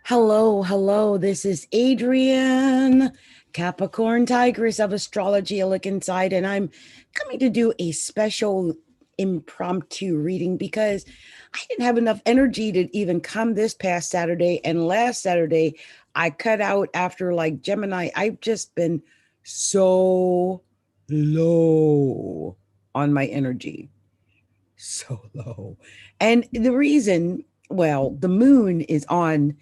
Hello, hello. This is Adrienne, Capricorntigress of Astrology, a look inside, and I'm coming to do a special impromptu reading because I didn't have enough energy to even come this past Saturday. And last Saturday, I cut out after like Gemini. I've just been so low on my energy. So low. And the reason, well, the moon is on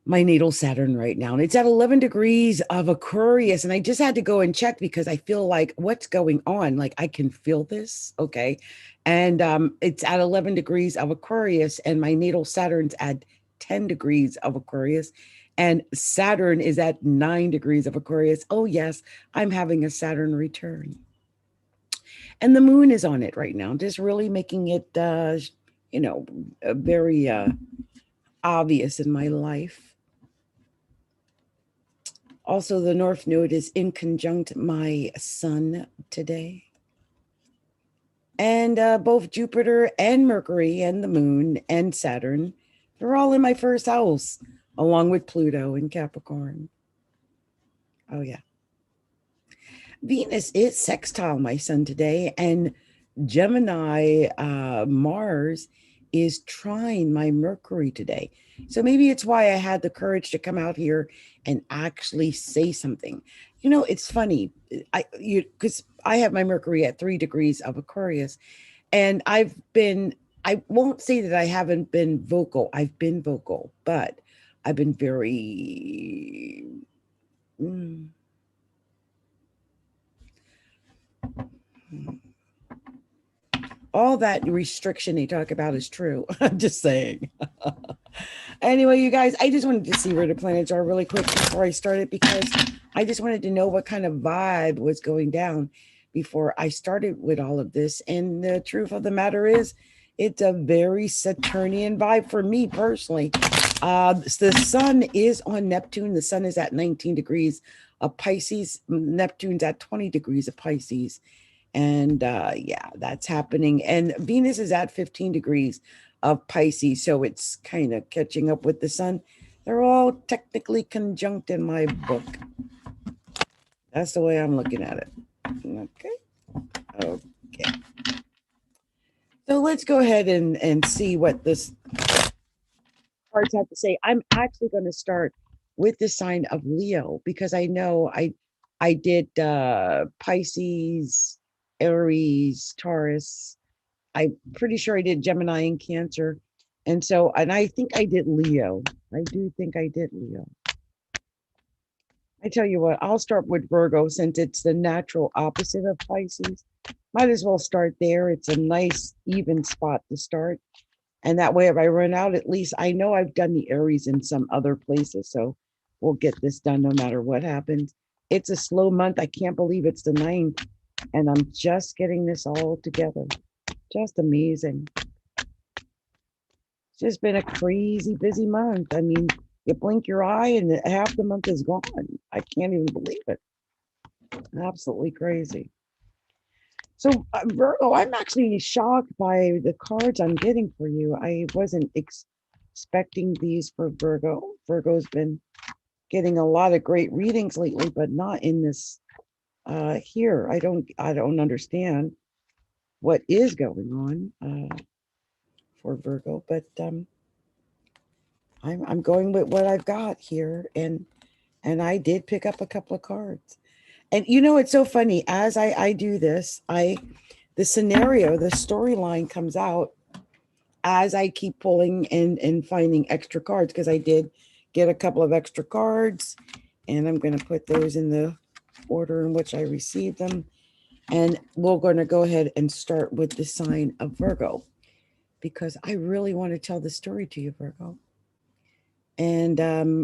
my natal Saturn right now, and it's at 11 degrees of Aquarius. And I just had to go and check because I feel like what's going on? Like I can feel this. Okay. And it's at 11 degrees of Aquarius, and my natal Saturn's at 10 degrees of Aquarius. And Saturn is at 9 degrees of Aquarius. Oh, yes, I'm having a Saturn return. And the moon is on it right now, just really making it, very obvious in my life. Also, the North Node is in conjunct my Sun today. And both Jupiter and Mercury and the Moon and Saturn, they're all in my first house, along with Pluto in Capricorn. Oh, yeah. Venus is sextile my Sun today, and Gemini Mars is trine my Mercury today. So maybe it's why I had the courage to come out here and actually say something. You know, it's funny. Because I have my Mercury at 3 degrees of Aquarius, and I won't say that I haven't been vocal. I've been vocal, but I've been very all that restriction they talk about is true. I'm just saying. Anyway, you guys, I just wanted to see where the planets are really quick before I started, because I just wanted to know what kind of vibe was going down before I started with all of this. And the truth of the matter is, it's a very Saturnian vibe for me personally. The sun is on Neptune. The sun is at 19 degrees of Pisces. Neptune's at 20 degrees of Pisces. And yeah, that's happening. And Venus is at 15 degrees of Pisces. So it's kind of catching up with the sun. They're all technically conjunct in my book. That's the way I'm looking at it. Okay. Okay. So let's go ahead and see what this cards have to say. I'm actually going to start with the sign of Leo, because I know I did Pisces, Aries, Taurus. I'm pretty sure I did Gemini and Cancer. And I think I did Leo. I do think I did Leo. I tell you what, I'll start with Virgo since it's the natural opposite of Pisces. Might as well start there. It's a nice, even spot to start. And that way, if I run out, at least I know I've done the Aries in some other places. So we'll get this done no matter what happens. It's a slow month. I can't believe it's the 9th. And I'm just getting this all together. Just amazing. It's just been a crazy busy month. I mean, you blink your eye and half the month is gone. I can't even believe it. Absolutely crazy. So, Virgo, I'm actually shocked by the cards I'm getting for you. I wasn't expecting these for Virgo. Virgo's been getting a lot of great readings lately, but not in this here. I don't understand what is going on for Virgo, but I'm going with what I've got here, and I did pick up a couple of cards. And you know, it's so funny as I do this, the scenario, the storyline comes out as I keep pulling and finding extra cards, because I did get a couple of extra cards, and I'm going to put those in the order in which I received them. And we're going to go ahead and start with the sign of Virgo, because I really want to tell the story to you, Virgo. And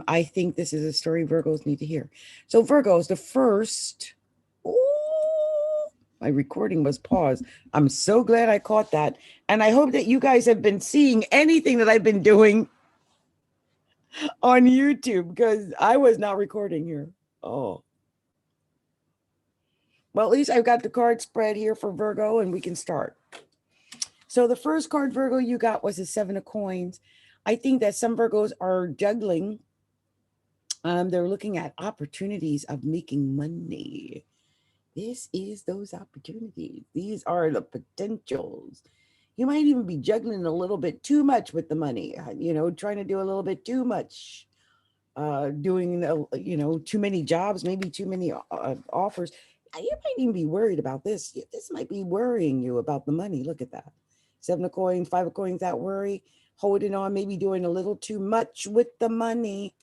I think this is a story Virgos need to hear. So Virgos, the first, my recording was paused. I'm so glad I caught that. And I hope that you guys have been seeing anything that I've been doing on YouTube, because I was not recording here. Oh. Well, at least I've got the card spread here for Virgo, and we can start. So the first card, Virgo, you got was the 7 of coins. I think that some Virgos are juggling. They're looking at opportunities of making money. This is those opportunities. These are the potentials. You might even be juggling a little bit too much with the money, trying to do a little bit too much, doing, too many jobs, maybe too many offers. You might even be worried about this. This might be worrying you about the money. Look at that. 7 of coins, 5 of coins, that worry, holding on, maybe doing a little too much with the money,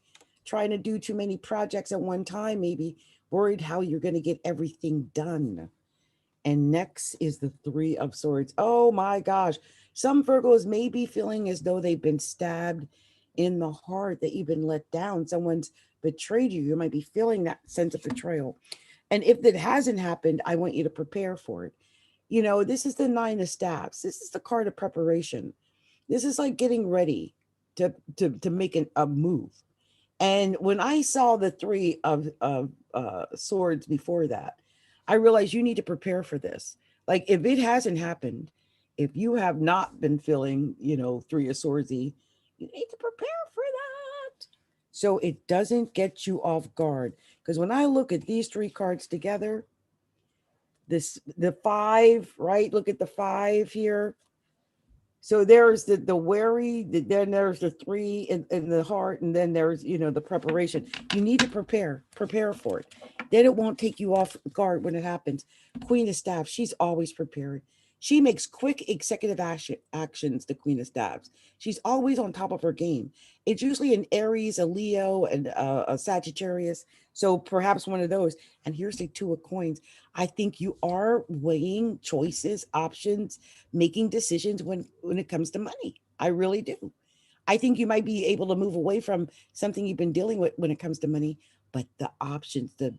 trying to do too many projects at one time, maybe worried how you're going to get everything done. And next is the 3 of Swords. Oh my gosh. Some Virgos may be feeling as though they've been stabbed in the heart, that you've been let down. Someone's betrayed you. You might be feeling that sense of betrayal. And if that hasn't happened, I want you to prepare for it. This is the 9 of Staves. This is the card of preparation. This is like getting ready to make a move. And when I saw the 3 of Swords before that, I realized you need to prepare for this. Like, if it hasn't happened, if you have not been feeling, 3 of Swordsy, you need to prepare for that, so it doesn't get you off guard. Because when I look at these 3 cards together, the 5, right? Look at the 5 here. So there's the worry, then there's the 3 in the heart, and then there's, the preparation. You need to prepare for it. Then it won't take you off guard when it happens. Queen of Staves, she's always prepared. She makes quick executive actions, the Queen of Staves. She's always on top of her game. It's usually an Aries, a Leo, and a Sagittarius. So perhaps one of those. And here's the 2 of Coins. I think you are weighing choices, options, making decisions when it comes to money. I really do. I think you might be able to move away from something you've been dealing with when it comes to money, but the options, the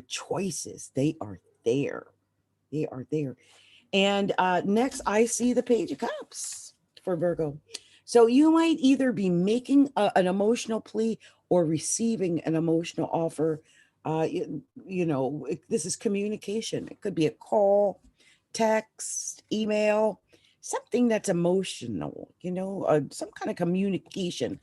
choices, they are there. They are there. And next, I see the Page of Cups for Virgo. So you might either be making an emotional plea or receiving an emotional offer. This is communication. It could be a call, text, email, something that's emotional, some kind of communication,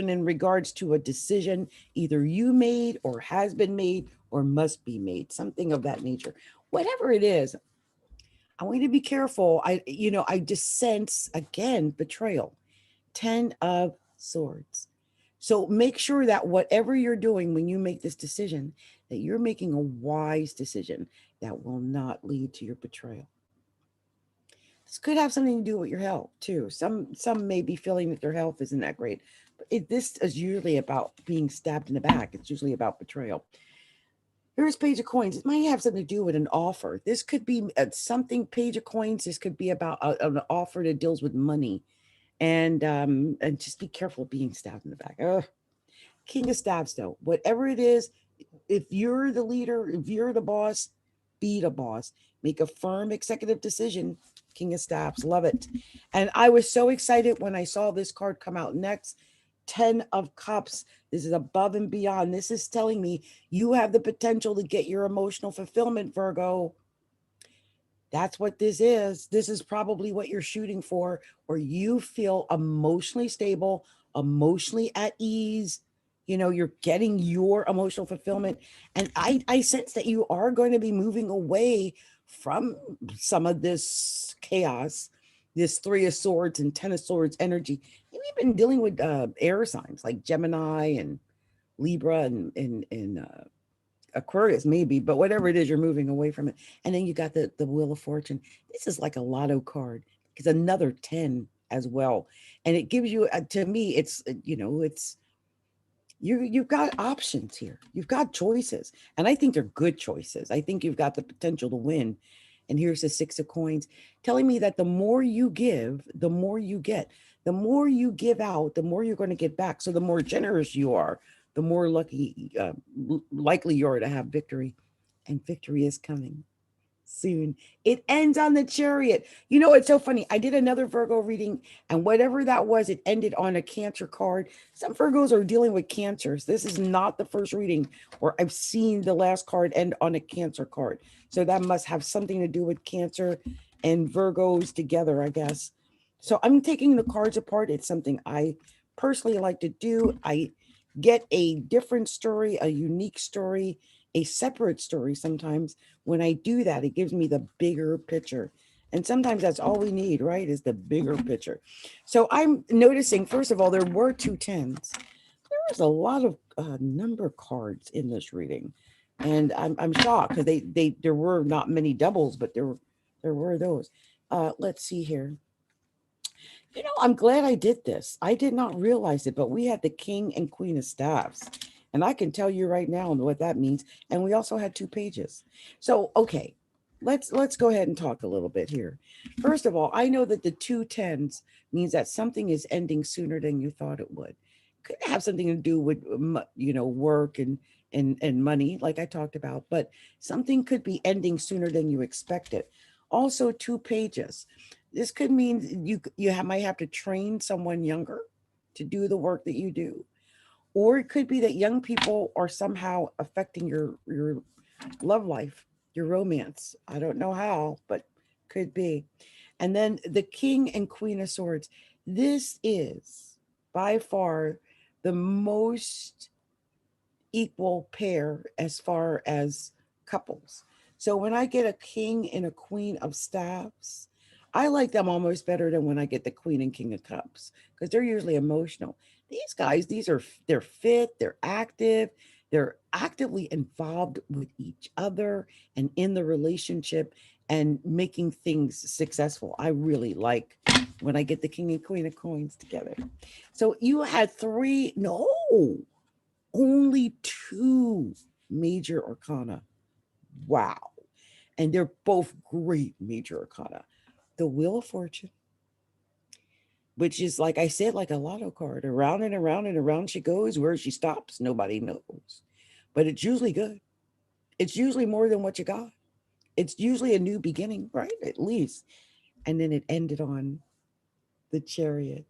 in regards to a decision either you made or has been made or must be made, something of that nature. Whatever it is, I want you to be careful. I just sense, again, betrayal. 10 of Swords. So make sure that whatever you're doing when you make this decision, that you're making a wise decision that will not lead to your betrayal. This could have something to do with your health too. Some may be feeling that their health isn't that great. But this is usually about being stabbed in the back. It's usually about betrayal. Here's Page of Coins. It might have something to do with an offer. This could be something, Page of Coins. This could be about an offer that deals with money. And just be careful being stabbed in the back. Ugh. King of Staves, though. Whatever it is, if you're the leader, if you're the boss, be the boss. Make a firm executive decision. King of Staves. Love it. And I was so excited when I saw this card come out next. 10 of Cups. This is above and beyond. This is telling me you have the potential to get your emotional fulfillment, Virgo. That's what this is. This is probably what you're shooting for, where you feel emotionally stable, emotionally at ease. You're getting your emotional fulfillment. And I sense that you are going to be moving away from some of this chaos, this 3 of Swords and 10 of Swords energy. Maybe you've been dealing with air signs like Gemini and Libra and Aquarius, maybe, but whatever it is, you're moving away from it. And then you got the Wheel of Fortune. This is like a lotto card. It's another 10 as well. And it gives you, to me, it's, it's, you've got options here. You've got choices. And I think they're good choices. I think you've got the potential to win. And here's the 6 of Coins, telling me that the more you give, the more you get. The more you give out, the more you're going to get back. So the more generous you are, the more likely you are to have victory. And victory is coming soon. It ends on the Chariot. It's so funny. I did another Virgo reading, and whatever that was, it ended on a Cancer card. Some Virgos are dealing with cancers. This is not the first reading where I've seen the last card end on a Cancer card. So that must have something to do with Cancer and Virgos together, I guess. So I'm taking the cards apart. It's something I personally like to do. I get a different story, a unique story, a separate story sometimes. When I do that, it gives me the bigger picture. And sometimes that's all we need, right? Is the bigger picture. So I'm noticing, first of all, there were 2 10s. There's a lot of number cards in this reading. And I'm shocked because there were not many doubles, but there were those. Let's see here. I'm glad I did this. I did not realize it, but we had the King and Queen of Staffs. And I can tell you right now what that means. And we also had 2 pages. So, okay, let's go ahead and talk a little bit here. First of all, I know that the 2 10s means that something is ending sooner than you thought it would. Could have something to do with work and money, like I talked about, but something could be ending sooner than you expected. Also, 2 pages. This could mean might have to train someone younger to do the work that you do. Or it could be that young people are somehow affecting your love life, your romance. I don't know how, but could be. And then the King and Queen of Swords. This is by far the most equal pair as far as couples. So when I get a King and a Queen of Staffs, I like them almost better than when I get the Queen and King of Cups because they're usually emotional. These guys, they're fit, they're active, they're actively involved with each other and in the relationship and making things successful. I really like when I get the King and Queen of Coins together. So you had only 2 major arcana. Wow. And they're both great major arcana. The Wheel of Fortune, which is, like I said, like a lotto card. Around and around and around she goes. Where she stops, nobody knows. But it's usually good. It's usually more than what you got. It's usually a new beginning, right? At least. And then it ended on the Chariot.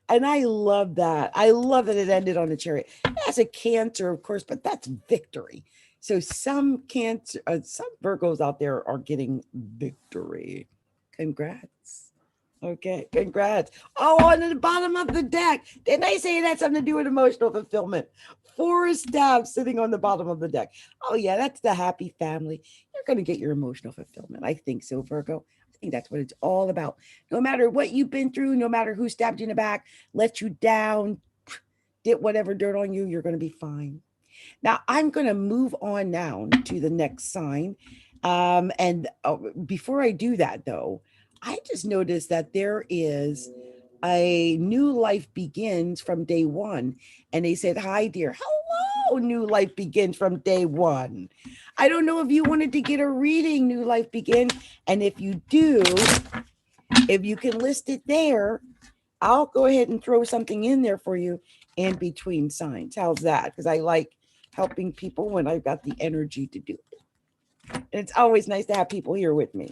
And I love that. I love that it ended on the Chariot. That's a Cancer, of course, but that's victory. So some Virgos out there are getting victory. Congrats. Okay, congrats. Oh, on the bottom of the deck. Didn't I say it had something to do with emotional fulfillment? 4 staffs sitting on the bottom of the deck. Oh, yeah, that's the happy family. You're going to get your emotional fulfillment. I think so, Virgo. I think that's what it's all about. No matter what you've been through, no matter who stabbed you in the back, let you down, did whatever dirt on you, you're going to be fine. Now, I'm going to move on now to the next sign. And before I do that, though, I just noticed that there is a new life begins from day one. And they said, hi, dear. Hello, new life begins from day one. I don't know if you wanted to get a reading, new life begin. And if you do, if you can list it there, I'll go ahead and throw something in there for you in between signs. How's that? Because I like helping people when I've got the energy to do it. And it's always nice to have people here with me.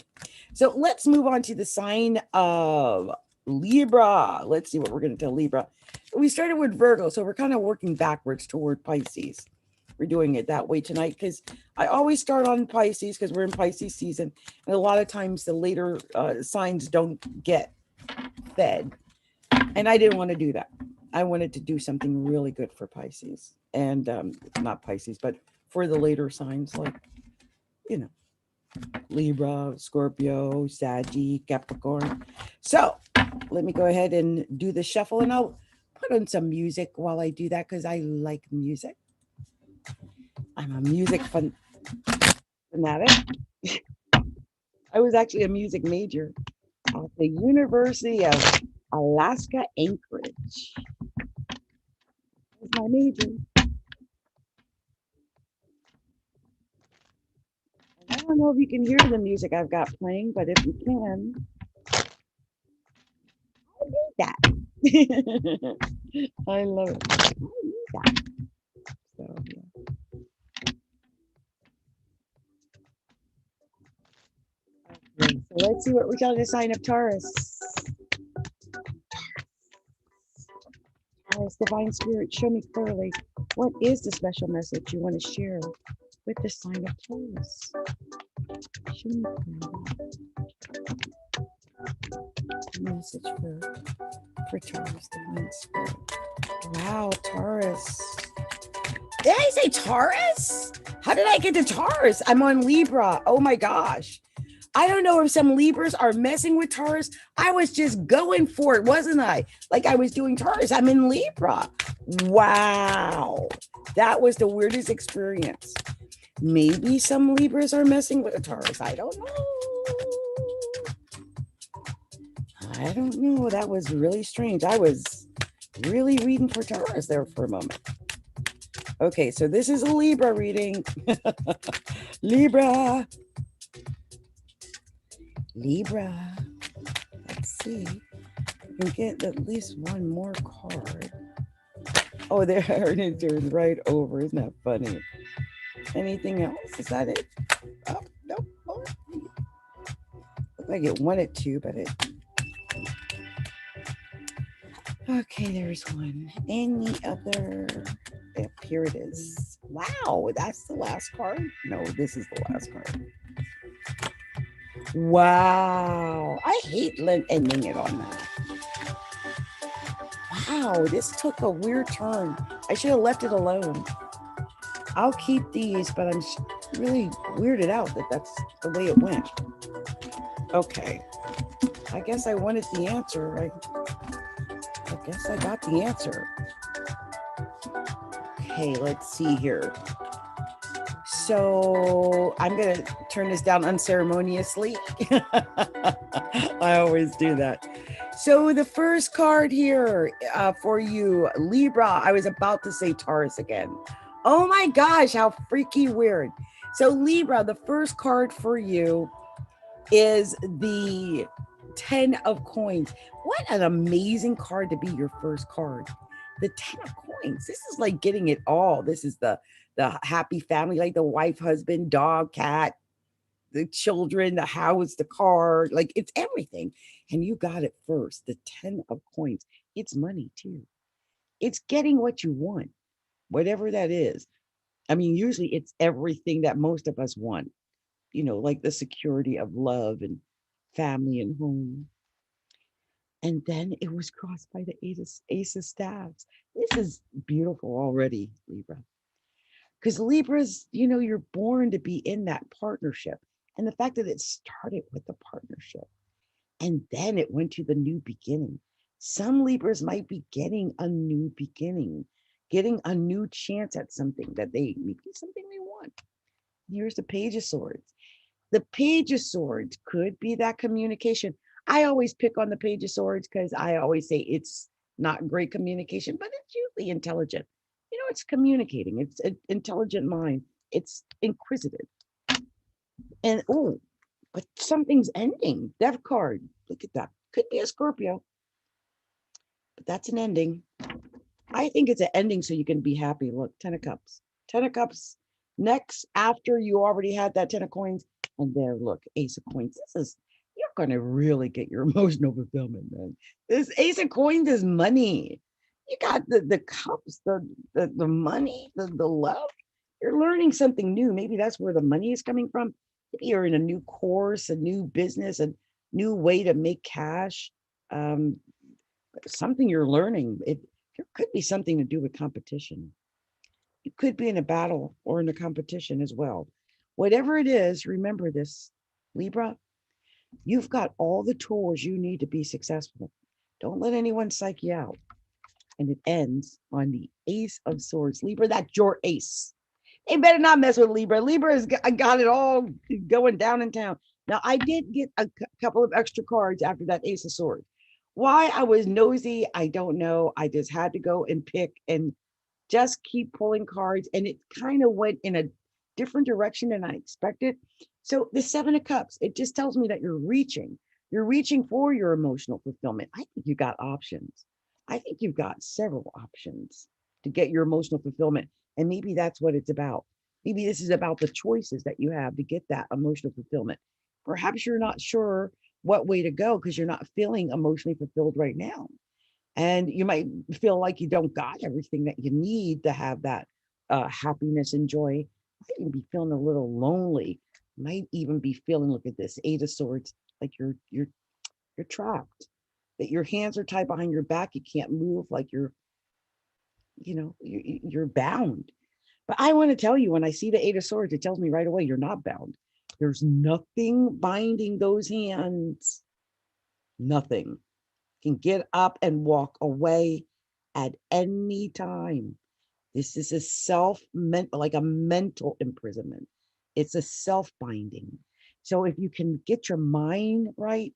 So let's move on to the sign of Libra. Let's see what we're going to tell Libra. We started with Virgo, so we're kind of working backwards toward Pisces. We're doing it that way tonight because I always start on Pisces because we're in Pisces season. And a lot of times the later signs don't get fed. And I didn't want to do that. I wanted to do something really good for Pisces. And not Pisces, but for the later signs like, Libra, Scorpio, Sagittarius, Capricorn. So let me go ahead and do the shuffle, and I'll put on some music while I do that because I like music. I'm a music fanatic. I was actually a music major at the University of Alaska Anchorage. That's my major. I don't know if you can hear the music I've got playing, but if you can, I need that. I love it. I need that. So, yeah. Okay, so let's see what we're telling the sign of Taurus. Taurus, divine spirit, show me clearly what is the special message you want to share with the sign of Taurus. Show me clearly. message for Taurus, divine spirit. Wow, Taurus. Did I say Taurus? How did I get to Taurus? I'm on Libra. Oh my gosh. I don't know if some Libras are messing with Taurus. I was just going for it, wasn't I? Like I was doing Taurus. I'm in Libra. Wow. That was the weirdest experience. Maybe some Libras are messing with a Taurus. I don't know. I don't know. That was really strange. I was really reading for Taurus there for a moment. Okay, so this is a Libra reading. Libra. Libra. Let's see. We get at least one more card. Oh, there it is right over. Isn't that funny? Anything else? Is that it? Oh, nope. Oh. Looked like it wanted to, but it. Okay, there's one. Any other? Yep, here it is. Wow, that's the last card? No, this is the last card. Wow, I hate ending it on that. Wow, this took a weird turn. I should have left it alone. I'll keep these, but I'm really weirded out that that's the way it went. Okay, I guess I wanted the answer. I guess I got the answer. Okay, let's see here. So I'm going to turn this down unceremoniously. I always do that. So the first card here for you, Libra. I was about to say Taurus again. Oh my gosh, how freaky weird. So Libra, the first card for you is the 10 of coins. What an amazing card to be your first card. The 10 of coins. This is like getting it all. This is the happy family, like the wife, husband, dog, cat, the children, the house, the car, like it's everything. And you got it first. The 10 of coins. It's money too. It's getting what you want, whatever that is. I mean, usually it's everything that most of us want, you know, like the security of love and family and home. And then it was crossed by the ace of staves. This is beautiful already, Libra. Because Libras, you know, you're born to be in that partnership. And the fact that it started with the partnership and then it went to the new beginning. Some Libras might be getting a new beginning, getting a new chance at something that maybe something they want. Here's the Page of Swords. The Page of Swords could be that communication. I always pick on the Page of Swords because I always say it's not great communication, but it's usually intelligent. You know, it's communicating. It's an intelligent mind. It's inquisitive. And but something's ending. Death card. Look at that. Could be a Scorpio, but that's an ending. I think it's an ending so you can be happy. Look, 10 of Cups. 10 of Cups. Next, after you already had that 10 of coins, and there, look, Ace of Coins. You're going to really get your emotional fulfillment, man. This Ace of Coins is money. You got the cups, the money, the love. You're learning something new. Maybe that's where the money is coming from. Maybe you're in a new course, a new business, a new way to make cash. Something you're learning. There could be something to do with competition. You could be in a battle or in a competition as well. Whatever it is, remember this, Libra, you've got all the tools you need to be successful. Don't let anyone psych you out. And it ends on the Ace of Swords. Libra, that's your ace. They better not mess with Libra. Libra has got it all going down in town. Now, I did get a couple of extra cards after that Ace of Swords. Why I was nosy, I don't know. I just had to go and pick and just keep pulling cards. And it kind of went in a different direction than I expected. So the 7 of Cups, it just tells me that you're reaching. You're reaching for your emotional fulfillment. I think you got options. I think you've got several options to get your emotional fulfillment. And maybe that's what it's about. Maybe this is about the choices that you have to get that emotional fulfillment. Perhaps you're not sure what way to go because you're not feeling emotionally fulfilled right now. And you might feel like you don't got everything that you need to have that happiness and joy. Might even be feeling a little lonely. Might even be feeling, look at this, 8 of Swords, like you're trapped. that your hands are tied behind your back. You can't move, like you're bound. But I want to tell you, when I see the Eight of Swords, it tells me right away, you're not bound. There's nothing binding those hands. Nothing. You can get up and walk away at any time. This is like a mental imprisonment. It's a self-binding. So if you can get your mind right,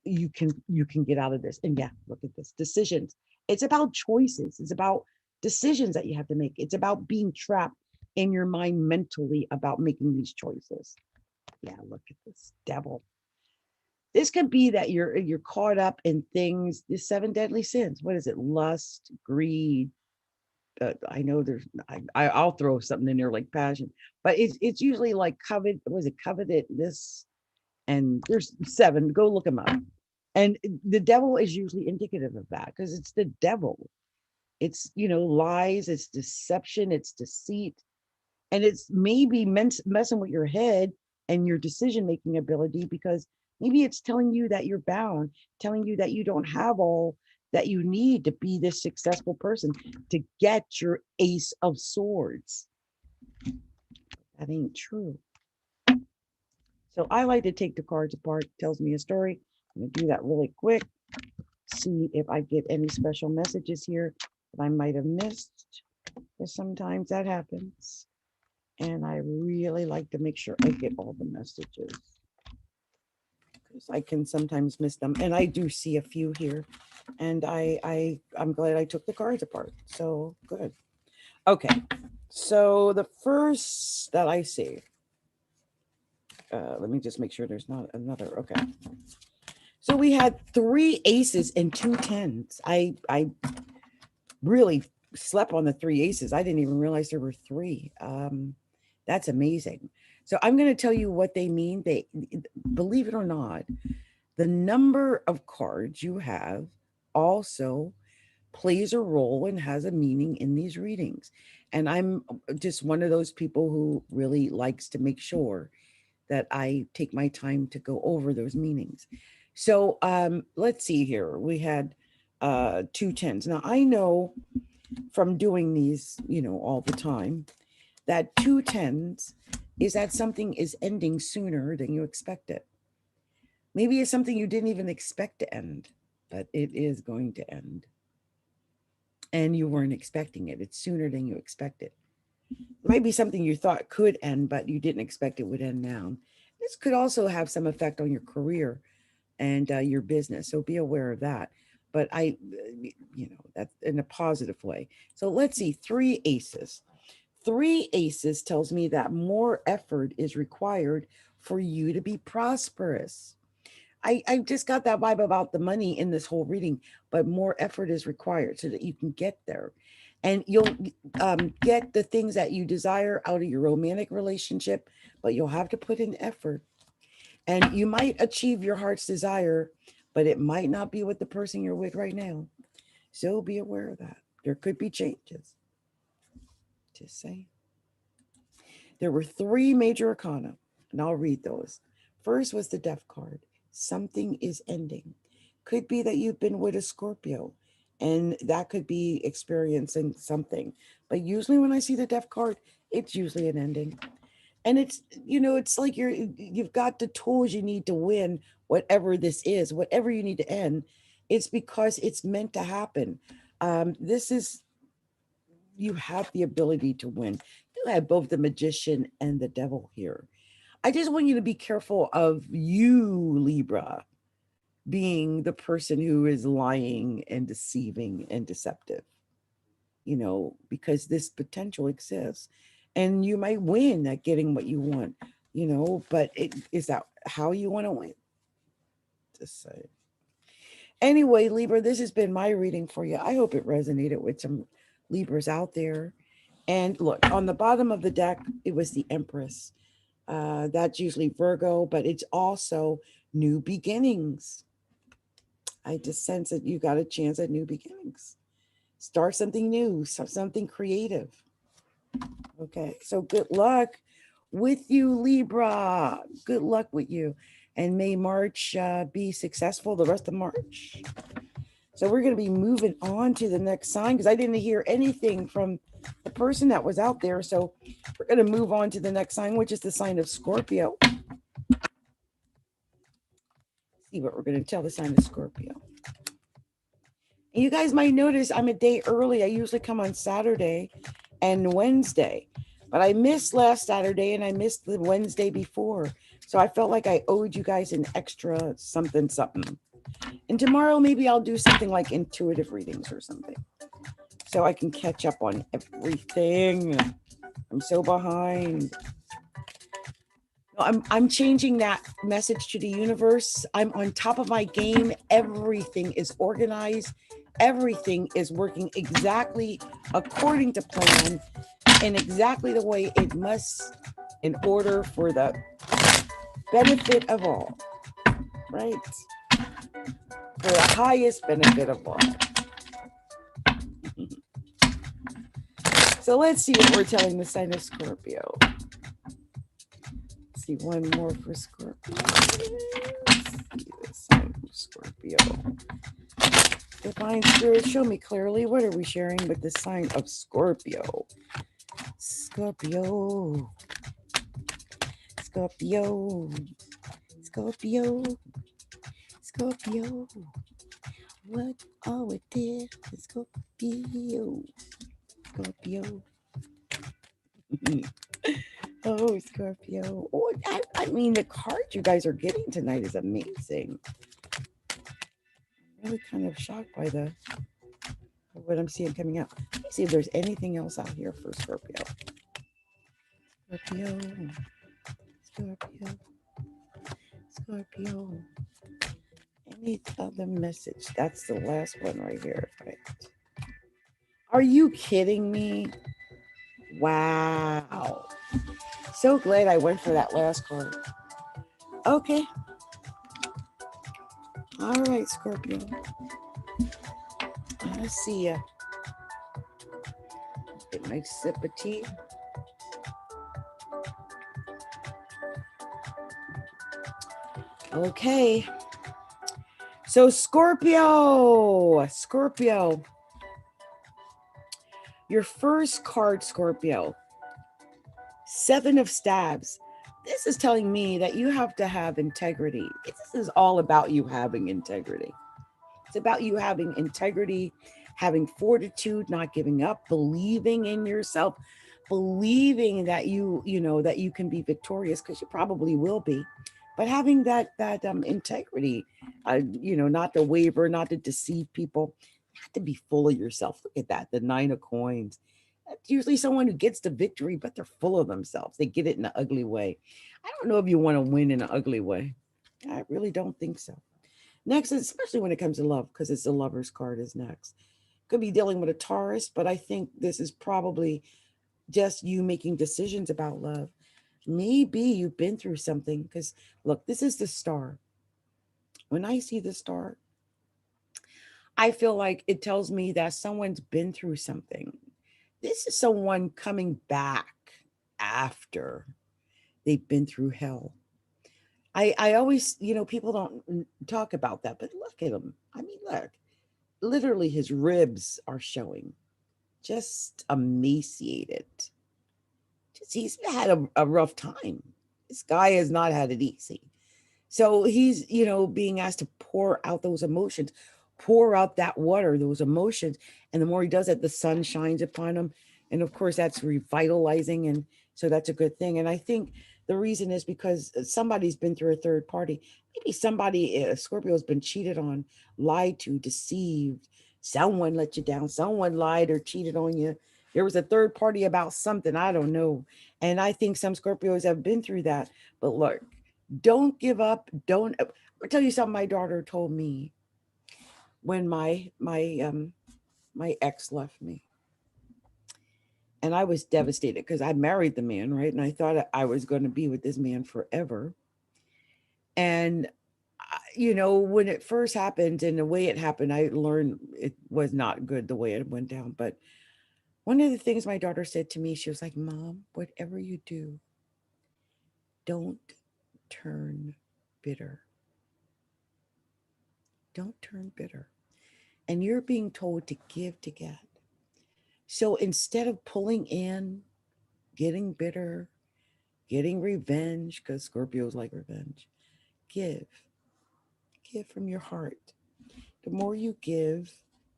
you can get out of this. And yeah, look at this. Decisions. It's about choices. It's about decisions that you have to make. It's about being trapped in your mind mentally about making these choices. Yeah, look at this Devil. This could be that you're caught up in things, the 7 deadly sins. What is it? Lust, greed. I know I'll throw something in there like passion, but it's usually like covetousness, and there's 7. Go look them up. And the devil is usually indicative of that, because it's the devil. It's, lies, it's deception, it's deceit, and it's maybe messing with your head and your decision-making ability, because maybe it's telling you that you're bound, telling you that you don't have all that you need to be this successful person, to get your Ace of Swords. That ain't true. So I like to take the cards apart. It tells me a story. I'm going to do that really quick. See if I get any special messages here that I might have missed, because sometimes that happens. And I really like to make sure I get all the messages, because I can sometimes miss them. And I do see a few here. And I'm glad I took the cards apart. So good. Okay. So the first that I see, let me just make sure there's not another. Okay. So we had 3 aces and 2 10s. I really slept on the 3 aces. I didn't even realize there were 3. That's amazing. So I'm going to tell you what they mean. They, believe it or not, the number of cards you have also plays a role and has a meaning in these readings. And I'm just one of those people who really likes to make sure that I take my time to go over those meanings. So let's see here. We had 2 10s. Now I know from doing these, all the time, that 2 10s is that something is ending sooner than you expect it. Maybe it's something you didn't even expect to end, but it is going to end. And you weren't expecting it. It's sooner than you expected. It might be something you thought could end, but you didn't expect it would end now. This could also have some effect on your career and your business. So be aware of that. But that's in a positive way. So let's see, 3 aces. 3 aces tells me that more effort is required for you to be prosperous. I just got that vibe about the money in this whole reading, but more effort is required so that you can get there. And you'll get the things that you desire out of your romantic relationship, but you'll have to put in effort. And you might achieve your heart's desire, but it might not be with the person you're with right now. So be aware of that. There could be changes. Just saying. There were 3 major arcana, and I'll read those. First was the Death card. Something is ending. Could be that you've been with a Scorpio, and that could be experiencing something. But usually when I see the Death card, it's usually an ending. And it's, it's like you've got the tools you need to win whatever this is, whatever you need to end. It's because it's meant to happen. You have the ability to win. You have both the Magician and the Devil here. I just want you to be careful of you, Libra, being the person who is lying and deceiving and deceptive, because this potential exists. And you might win at getting what you want, but is that how you want to win? Just say. Anyway, Libra, this has been my reading for you. I hope it resonated with some Libras out there. And look, on the bottom of the deck, it was the Empress. That's usually Virgo, but it's also new beginnings. I just sense that you got a chance at new beginnings. Start something new, something creative. Okay, so good luck with you, Libra. Good luck with you. And may March be successful the rest of March. So we're going to be moving on to the next sign because I didn't hear anything from the person that was out there. So we're going to move on to the next sign, which is the sign of Scorpio. See what we're going to tell the sign of Scorpio. And you guys might notice I'm a day early. I usually come on Saturday and Wednesday, but I missed last Saturday and I missed the Wednesday before. So I felt like I owed you guys an extra something. And tomorrow, maybe I'll do something like intuitive readings or something so I can catch up on everything. I'm so behind. I'm changing that message to the universe. I'm on top of my game. Everything is organized. Everything is working exactly according to plan and exactly the way it must in order for the benefit of all, right? For the highest benefit of all. So let's see what we're telling the sign of Scorpio. Let's see one more for Scorpio. Let's see the sign of Scorpio. Divine Spirit, show me clearly. What are we sharing with the sign of Scorpio? Scorpio. Scorpio. Scorpio. Scorpio. What are it there? Scorpio. Scorpio. Oh, Scorpio. Oh, I mean, the card you guys are getting tonight is amazing. I'm really kind of shocked by what I'm seeing coming out. Let me see if there's anything else out here for Scorpio. Scorpio. Scorpio. Scorpio. Any other message? That's the last one right here. Right. Are you kidding me? Wow. So glad I went for that last card. Okay. All right, Scorpio. I see ya. Get my sip of tea. Okay. So Scorpio. Your first card, Scorpio. 7 of Staves. This is telling me that you have to have integrity. This is all about you having integrity. It's about you having integrity, having fortitude, not giving up, believing in yourself, believing that that you can be victorious, because you probably will be, but having that integrity, not to waver, not to deceive people, not to be full of yourself. Look at that, the 9 of Coins. That's usually someone who gets the victory, but they're full of themselves. They get it in an ugly way. I don't know if you want to win in an ugly way. I really don't think so. Next, especially when it comes to love, because it's the Lover's card is next. Could be dealing with a Taurus, but I think this is probably just you making decisions about love. Maybe you've been through something, because look, this is the Star. When I see the Star, I feel like it tells me that someone's been through something. This is someone coming back after they've been through hell. I always, people don't talk about that, but look at him. I mean, look, literally his ribs are showing, just emaciated. Just, he's had a rough time. This guy has not had it easy. So he's, being asked to pour out those emotions, pour out that water, those emotions. And the more he does it, the sun shines upon him. And of course, that's revitalizing. And so that's a good thing. And I think the reason is because somebody's been through a third party. Maybe somebody, Scorpio, has been cheated on, lied to, deceived. Someone let you down. Someone lied or cheated on you. There was a third party about something. I don't know. And I think some Scorpios have been through that. But look, don't give up. I'll tell you something my daughter told me when my ex left me. And I was devastated because I married the man, right? And I thought I was going to be with this man forever. And, when it first happened and the way it happened, I learned it was not good the way it went down. But one of the things my daughter said to me, she was like, Mom, whatever you do, don't turn bitter. Don't turn bitter. And you're being told to give to get. So instead of pulling in, getting bitter, getting revenge, because Scorpios like revenge, give. Give from your heart. The more you give,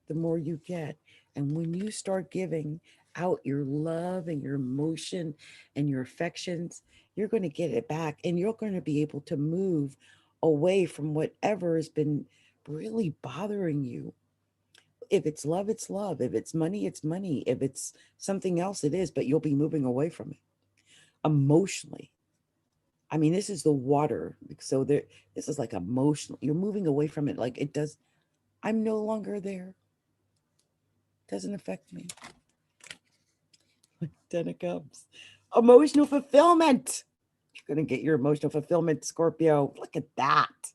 the more you get. And when you start giving out your love and your emotion and your affections, you're going to get it back, and you're going to be able to move away from whatever has been really bothering you. If it's love, it's love. If it's money, it's money. If it's something else, it is, but you'll be moving away from it emotionally. I mean, this is the water. So this is like emotional. You're moving away from it. Like it does. I'm no longer there. Doesn't affect me. Ten of Cups. Emotional fulfillment. You're going to get your emotional fulfillment, Scorpio. Look at that.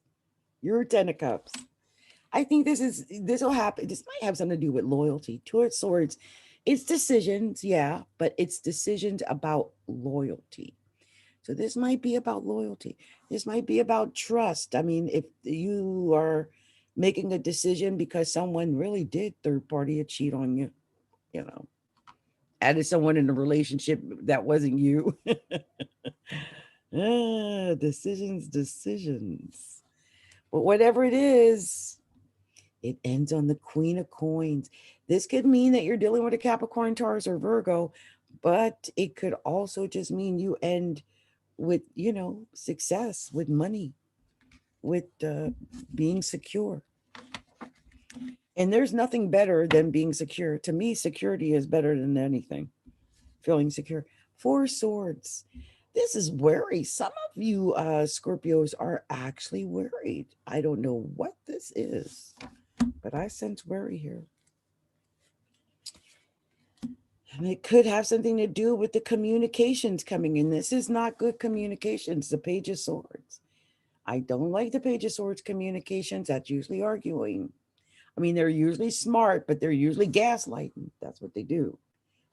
You're Ten of Cups. I think this will happen. This might have something to do with loyalty. Two of Swords. It's decisions, yeah, but it's decisions about loyalty. So this might be about loyalty. This might be about trust. I mean, if you are making a decision because someone really did third party cheat on you, you know, added someone in a relationship that wasn't you. Decisions. But whatever it is, it ends on the Queen of Coins. This could mean that you're dealing with a Capricorn, Taurus, or Virgo, but it could also just mean you end with, success, with money, with being secure. And there's nothing better than being secure. To me, security is better than anything. Feeling secure. Four Swords. This is worry. Some of you Scorpios are actually worried. I don't know what this is, but I sense worry here. And it could have something to do with the communications coming in. This is not good communications, the Page of Swords. I don't like the Page of Swords communications. That's usually arguing. I mean, they're usually smart, but they're usually gaslighting. That's what they do.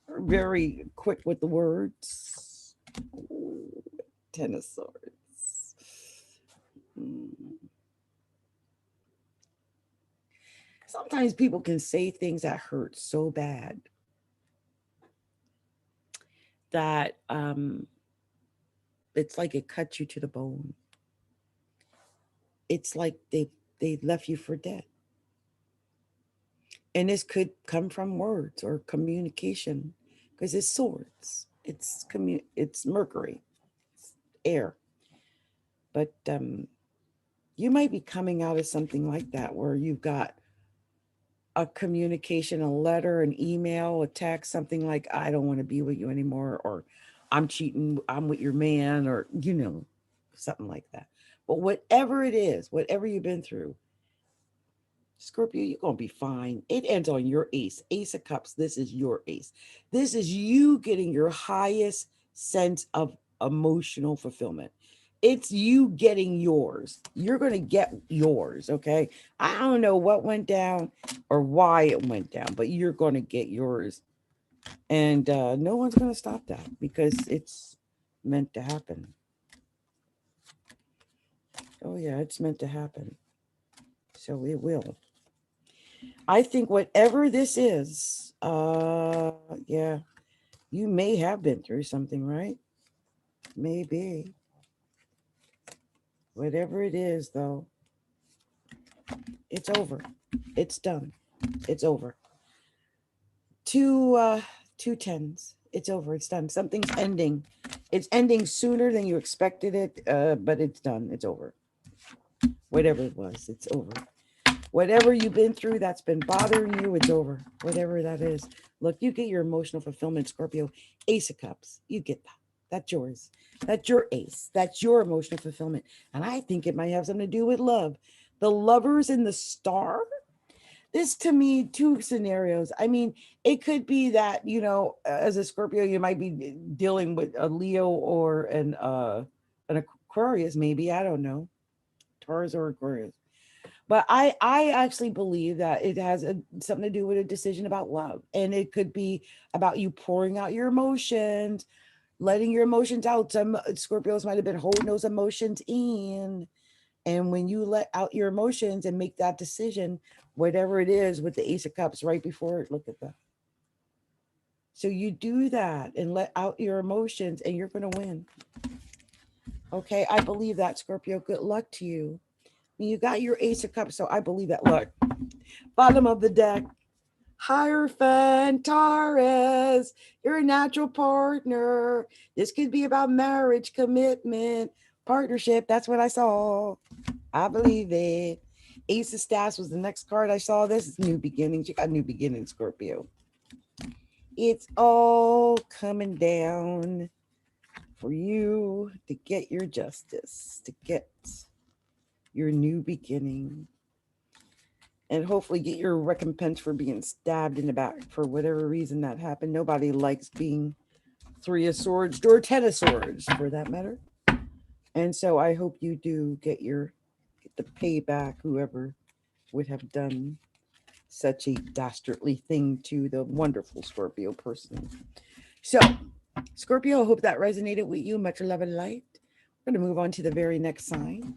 They're very quick with the words. Ooh, Ten of Swords. Sometimes people can say things that hurt so bad that it's like it cuts you to the bone. It's like they left you for dead. And this could come from words or communication, because it's swords. It's Mercury, it's air. But you might be coming out of something like that, where you've got a communication, a letter, an email, a text, something like, I don't want to be with you anymore, or I'm cheating, I'm with your man, or, something like that. But whatever it is, whatever you've been through, Scorpio, you're going to be fine. It ends on your ace. Ace of Cups. This is your ace. This is you getting your highest sense of emotional fulfillment. It's you getting yours. You're going to get yours, okay? I don't know what went down or why it went down, but you're going to get yours. And no one's going to stop that, because it's meant to happen. Oh, yeah, it's meant to happen. So it will. I think whatever this is, yeah, you may have been through something, right? Maybe. Whatever it is, though, it's over. It's done. It's over. Two tens. It's over. It's done. Something's ending. It's ending sooner than you expected it, but it's done. It's over. Whatever it was, it's over. Whatever you've been through that's been bothering you, it's over. Whatever that is. Look, you get your emotional fulfillment, Scorpio. Ace of Cups. You get that. That's yours. That's your ace. That's your emotional fulfillment. And I think it might have something to do with love. The Lovers in the Star. This, to me, two scenarios. I mean, it could be that, as a Scorpio, you might be dealing with a Leo or an Aquarius, maybe. I don't know. Taurus or Aquarius. But I actually believe that it has something to do with a decision about love. And it could be about you pouring out your emotions, letting your emotions out. Some Scorpios might have been holding those emotions in. And when you let out your emotions and make that decision, whatever it is with the Ace of Cups right before it, look at that. So you do that and let out your emotions and you're going to win. Okay, I believe that, Scorpio. Good luck to you. You got your Ace of Cups, so I believe that. Look, bottom of the deck. Hierophant, Taurus, you're a natural partner. This could be about marriage, commitment, partnership. That's what I saw. I believe it. Ace of Staffs was the next card I saw. This is new beginnings. You got new beginnings, Scorpio. It's all coming down for you to get your justice, to get your new beginning, and hopefully get your recompense for being stabbed in the back for whatever reason that happened. Nobody likes being 3 of Swords or 10 of Swords for that matter. And so I hope you do get the payback, whoever would have done such a dastardly thing to the wonderful Scorpio person. So, Scorpio, I hope that resonated with you. Much love and light. We're going to move on to the very next sign,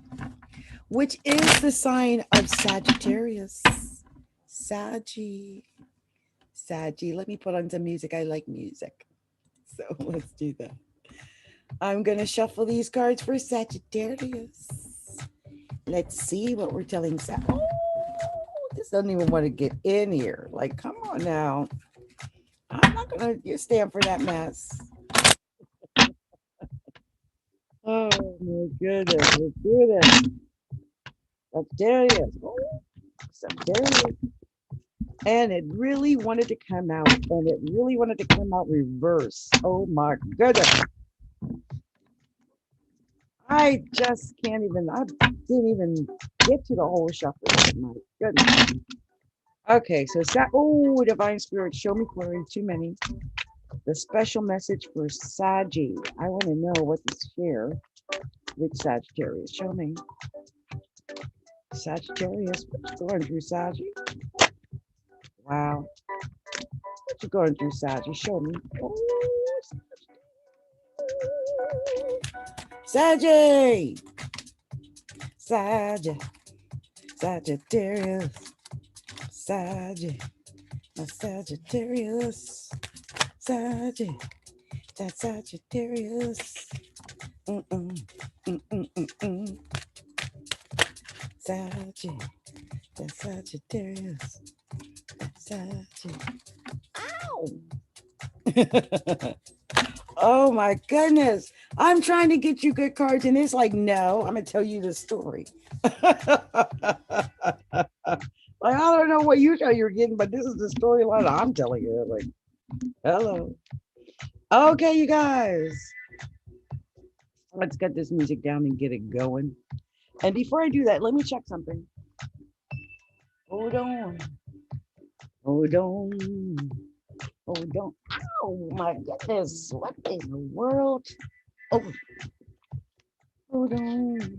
which is the sign of Sagittarius. Saggy. Let me put on some music. I like music. So let's do that. I'm going to shuffle these cards for Sagittarius. Let's see what we're telling Sag. Oh, this doesn't even want to get in here. Like, come on now. I'm not going to stand for that mess. Oh, my goodness. Let's do this. Sagittarius. Oh, Sagittarius. And it really wanted to come out. And it really wanted to come out reverse. Oh, my goodness. I just can't even, I didn't even get to the whole shuffle. My goodness. Okay, so oh, Divine Spirit, show me clearly, too many. The special message for Saggy. I want to know what to share with Sagittarius. Show me. Sagittarius, what you going through, Saggy? Wow. What you going through, Saggy? Show me. Oh, Saggy! Sagittarius, Sagittarius, Sagittarius, Sagittarius, Ow! Oh my goodness. I'm trying to get you good cards, and it's like, no, I'm gonna tell you the story. Like, I don't know what you thought you were getting, but this is the storyline I'm telling you. Like, hello. Okay, you guys. Let's get this music down and get it going. And before I do that, let me check something. Hold on. Hold on. Hold on. Oh my goodness. What in the world? Oh. Hold on.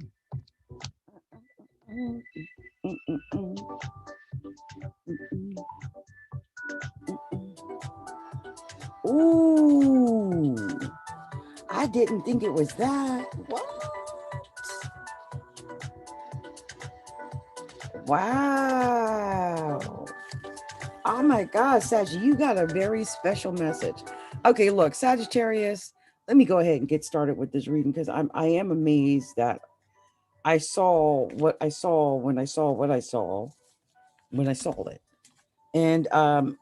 Ooh, I didn't think it was that. What? Wow. Oh my God, Sag, you got a very special message. Okay, look, Sagittarius, let me go ahead and get started with this reading because I am amazed that I saw what I saw when I saw what I saw when I saw it. And oh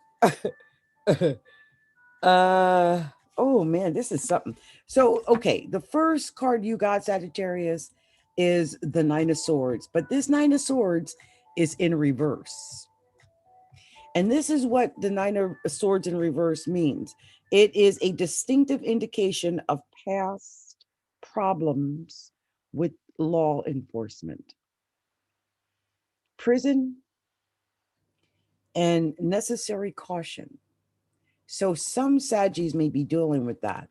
man, this is something. So okay, the first card you got, Sagittarius, is the Nine of Swords, but this Nine of Swords is in reverse. And this is what the Nine of Swords in reverse means. It is a distinctive indication of past problems with law enforcement, prison, and necessary caution. So some Saggies may be dealing with that.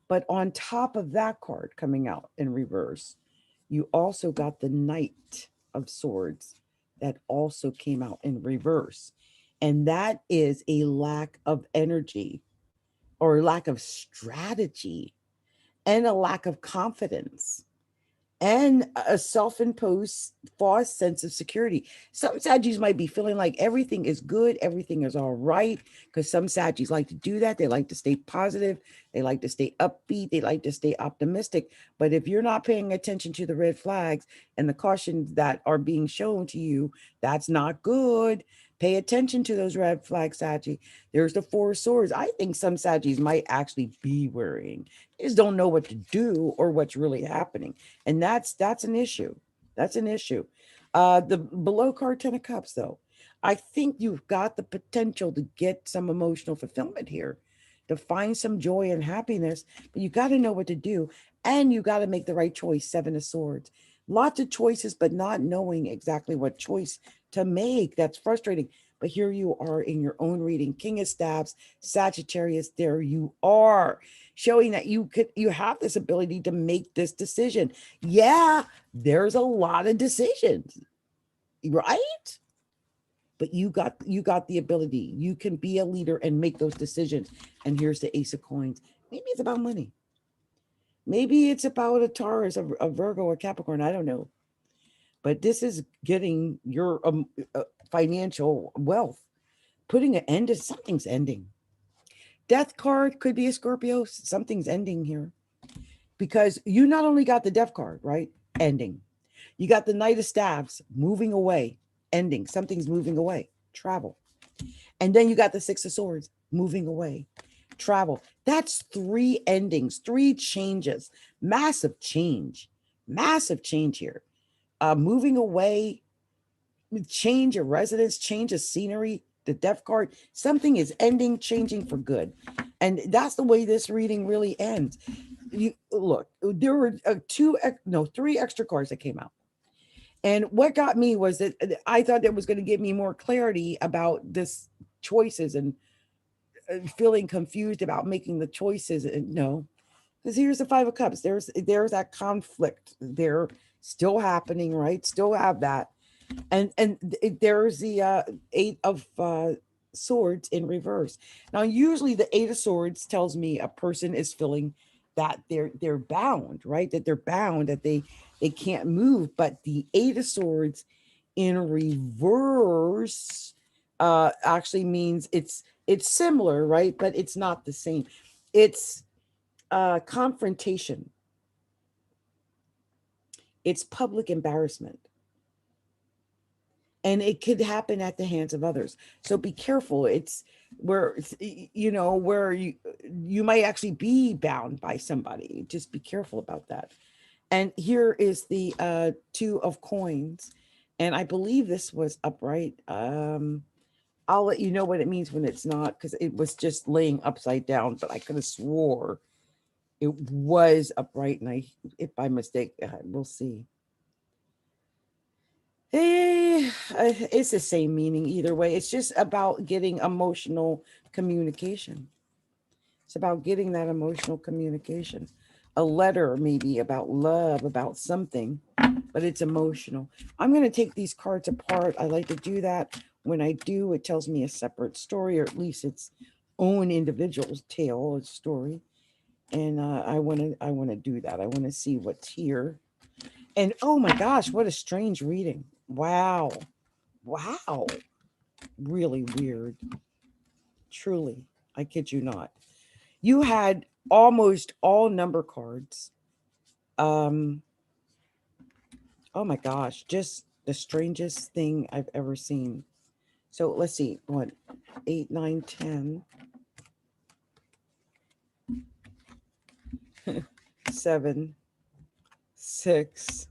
But on top of that card coming out in reverse, you also got the Knight of Swords that also came out in reverse. And that is a lack of energy or lack of strategy and a lack of confidence. and a self-imposed false sense of security. Some Saggies might be feeling like everything is good, everything is all right, because some Saggies like to do that. They like to stay positive, they like to stay upbeat, they like to stay optimistic. But if you're not paying attention to the red flags and the cautions that are being shown to you, that's not good. Pay attention to those red flags, Saggy. There's the Four of Swords. I think some Saggies might actually be worrying. They just don't know what to do or what's really happening. And that's an issue. That's an issue. The below card, 10 of Cups, though. I think you've got the potential to get some emotional fulfillment here, to find some joy and happiness, but you got to know what to do. And you got to make the right choice, Seven of Swords. Lots of choices, but not knowing exactly what choice to make. That's frustrating. But here you are in your own reading, King of Staves, Sagittarius, there you are, showing that you have this ability to make this decision. Yeah, there's a lot of decisions, right? But you got the ability. You can be a leader and make those decisions. And here's the Ace of Coins. Maybe it's about money. Maybe it's about a Taurus, a Virgo, or Capricorn. I don't know. But this is getting your financial wealth, putting an end to something's ending. Death card could be a Scorpio. Something's ending here. Because you not only got the Death card, right? Ending. You got the Knight of Staves, moving away, ending. Something's moving away, travel. And then you got the Six of Swords, moving away, travel. That's three endings, three changes, massive change here. Moving away, change of residence, change of scenery, the Death card, something is ending, changing for good. And that's the way this reading really ends. You look, there were three extra cards that came out. And what got me was that I thought that was going to give me more clarity about this choices and feeling confused about making the choices. And no, because here's the Five of Cups. There's that conflict. They're still happening, right? Still have that. And there's the Eight of Swords in reverse. Now, usually the Eight of Swords tells me a person is feeling that they're bound, right? That they're bound, that they can't move. But the Eight of Swords in reverse actually means it's similar, right? But it's not the same. It's confrontation. It's public embarrassment. And it could happen at the hands of others. So be careful. It's where, where you might actually be bound by somebody. Just be careful about that. And here is the Two of Coins. And I believe this was upright. I'll let you know what it means when it's not, because it was just laying upside down, but I could have swore it was upright. And if by mistake, we'll see. It's the same meaning either way. It's just about getting emotional communication. It's about getting that emotional communication. A letter maybe about love, about something, but it's emotional. I'm going to take these cards apart. I like to do that. When I do, it tells me a separate story, or at least its own individual's tale, a story. And I want to do that. I want to see what's here. And oh my gosh, what a strange reading. Wow. Really weird. Truly. I kid you not. You had almost all number cards. Oh my gosh, just the strangest thing I've ever seen. So let's see. 1, 8, 9, 10. 7, 6,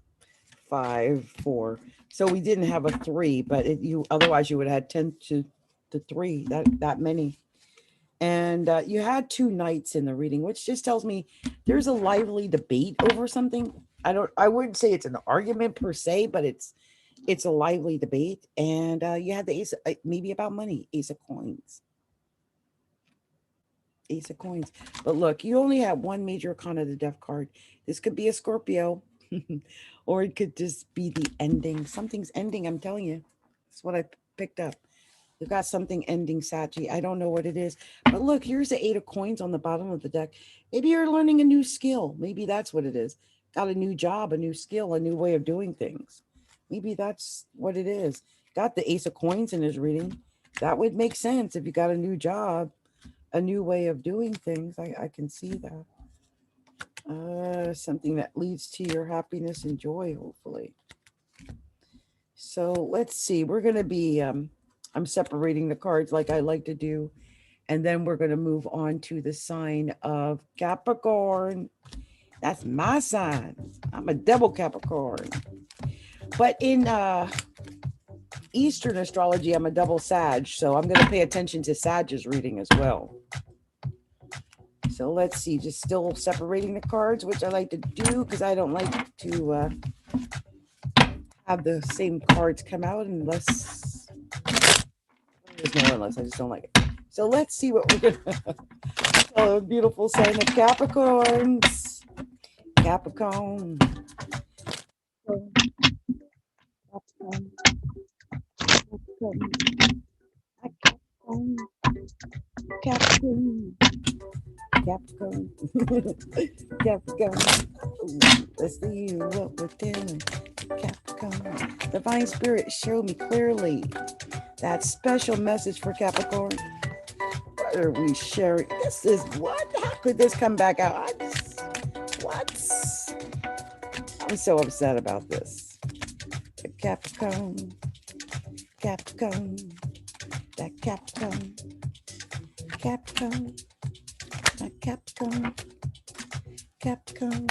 5, 4. So we didn't have a 3, but otherwise you would have had 10 to 3, that many. And you had 2 knights in the reading, which just tells me there's a lively debate over something. I wouldn't say it's an argument per se, but it's a lively debate. And you had the Ace, maybe about money, Ace of Coins. Ace of Coins. But look, you only have one major arcana of the Death card. This could be a Scorpio, or it could just be the ending. Something's ending, I'm telling you. That's what I picked up. You've got something ending, Sachi. I don't know what it is. But look, here's the 8 of Coins on the bottom of the deck. Maybe you're learning a new skill. Maybe that's what it is. got a new job, a new skill, a new way of doing things. Maybe that's what it is. Got the Ace of Coins in his reading. That would make sense if you got a new job, a new way of doing things. I can see that. Something that leads to your happiness and joy, hopefully. So let's see. We're going to be, I'm separating the cards like I like to do. And then we're going to move on to the sign of Capricorn. That's my sign. I'm a double Capricorn. But in Eastern astrology, I'm a double Sag. So I'm going to pay attention to Sag's reading as well. So let's see, just still separating the cards, which I like to do because I don't like to have the same cards come out unless there's no unless. I just don't like it. So let's see what we're going to tell a beautiful sign of Capricorns. Capricorn. Capricorn. Capricorn. Capricorn. Let's see what we're doing. Capricorn. Divine Spirit, show me clearly that special message for Capricorn. What are we sharing? This is what? How could this come back out? What? I'm so upset about this. Capricorn. Capricorn. That Capricorn. Capricorn. My Capricorn. Capricorn.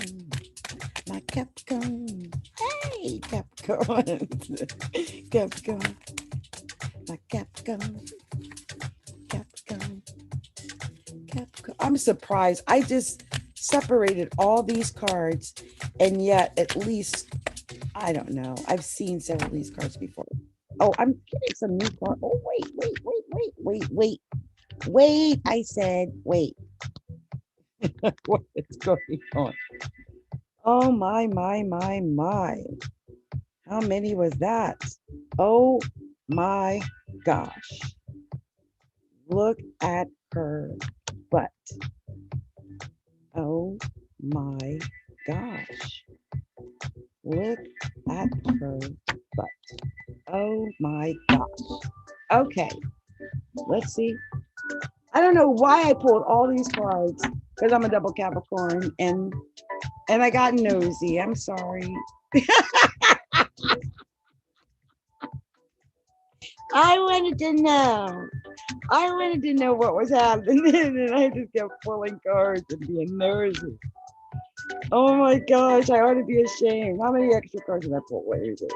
My Capricorn. Hey, Capricorn. Capricorn. My Capricorn. Capricorn. Capricorn. I'm surprised. I just separated all these cards, and yet at least, I don't know. I've seen several of these cards before. Oh, I'm getting some new cards. Oh, wait. I said, wait. What is going on? Oh, my. How many was that? Oh, my gosh. Look at her butt. Oh, my gosh. Look at her butt. Oh, my gosh. Okay. Let's see. I don't know why I pulled all these cards because I'm a double Capricorn and I got nosy. I'm sorry. I wanted to know what was happening, and I just kept pulling cards and being nosy. Oh my gosh, I ought to be ashamed. How many extra cards did I pull? Where is it?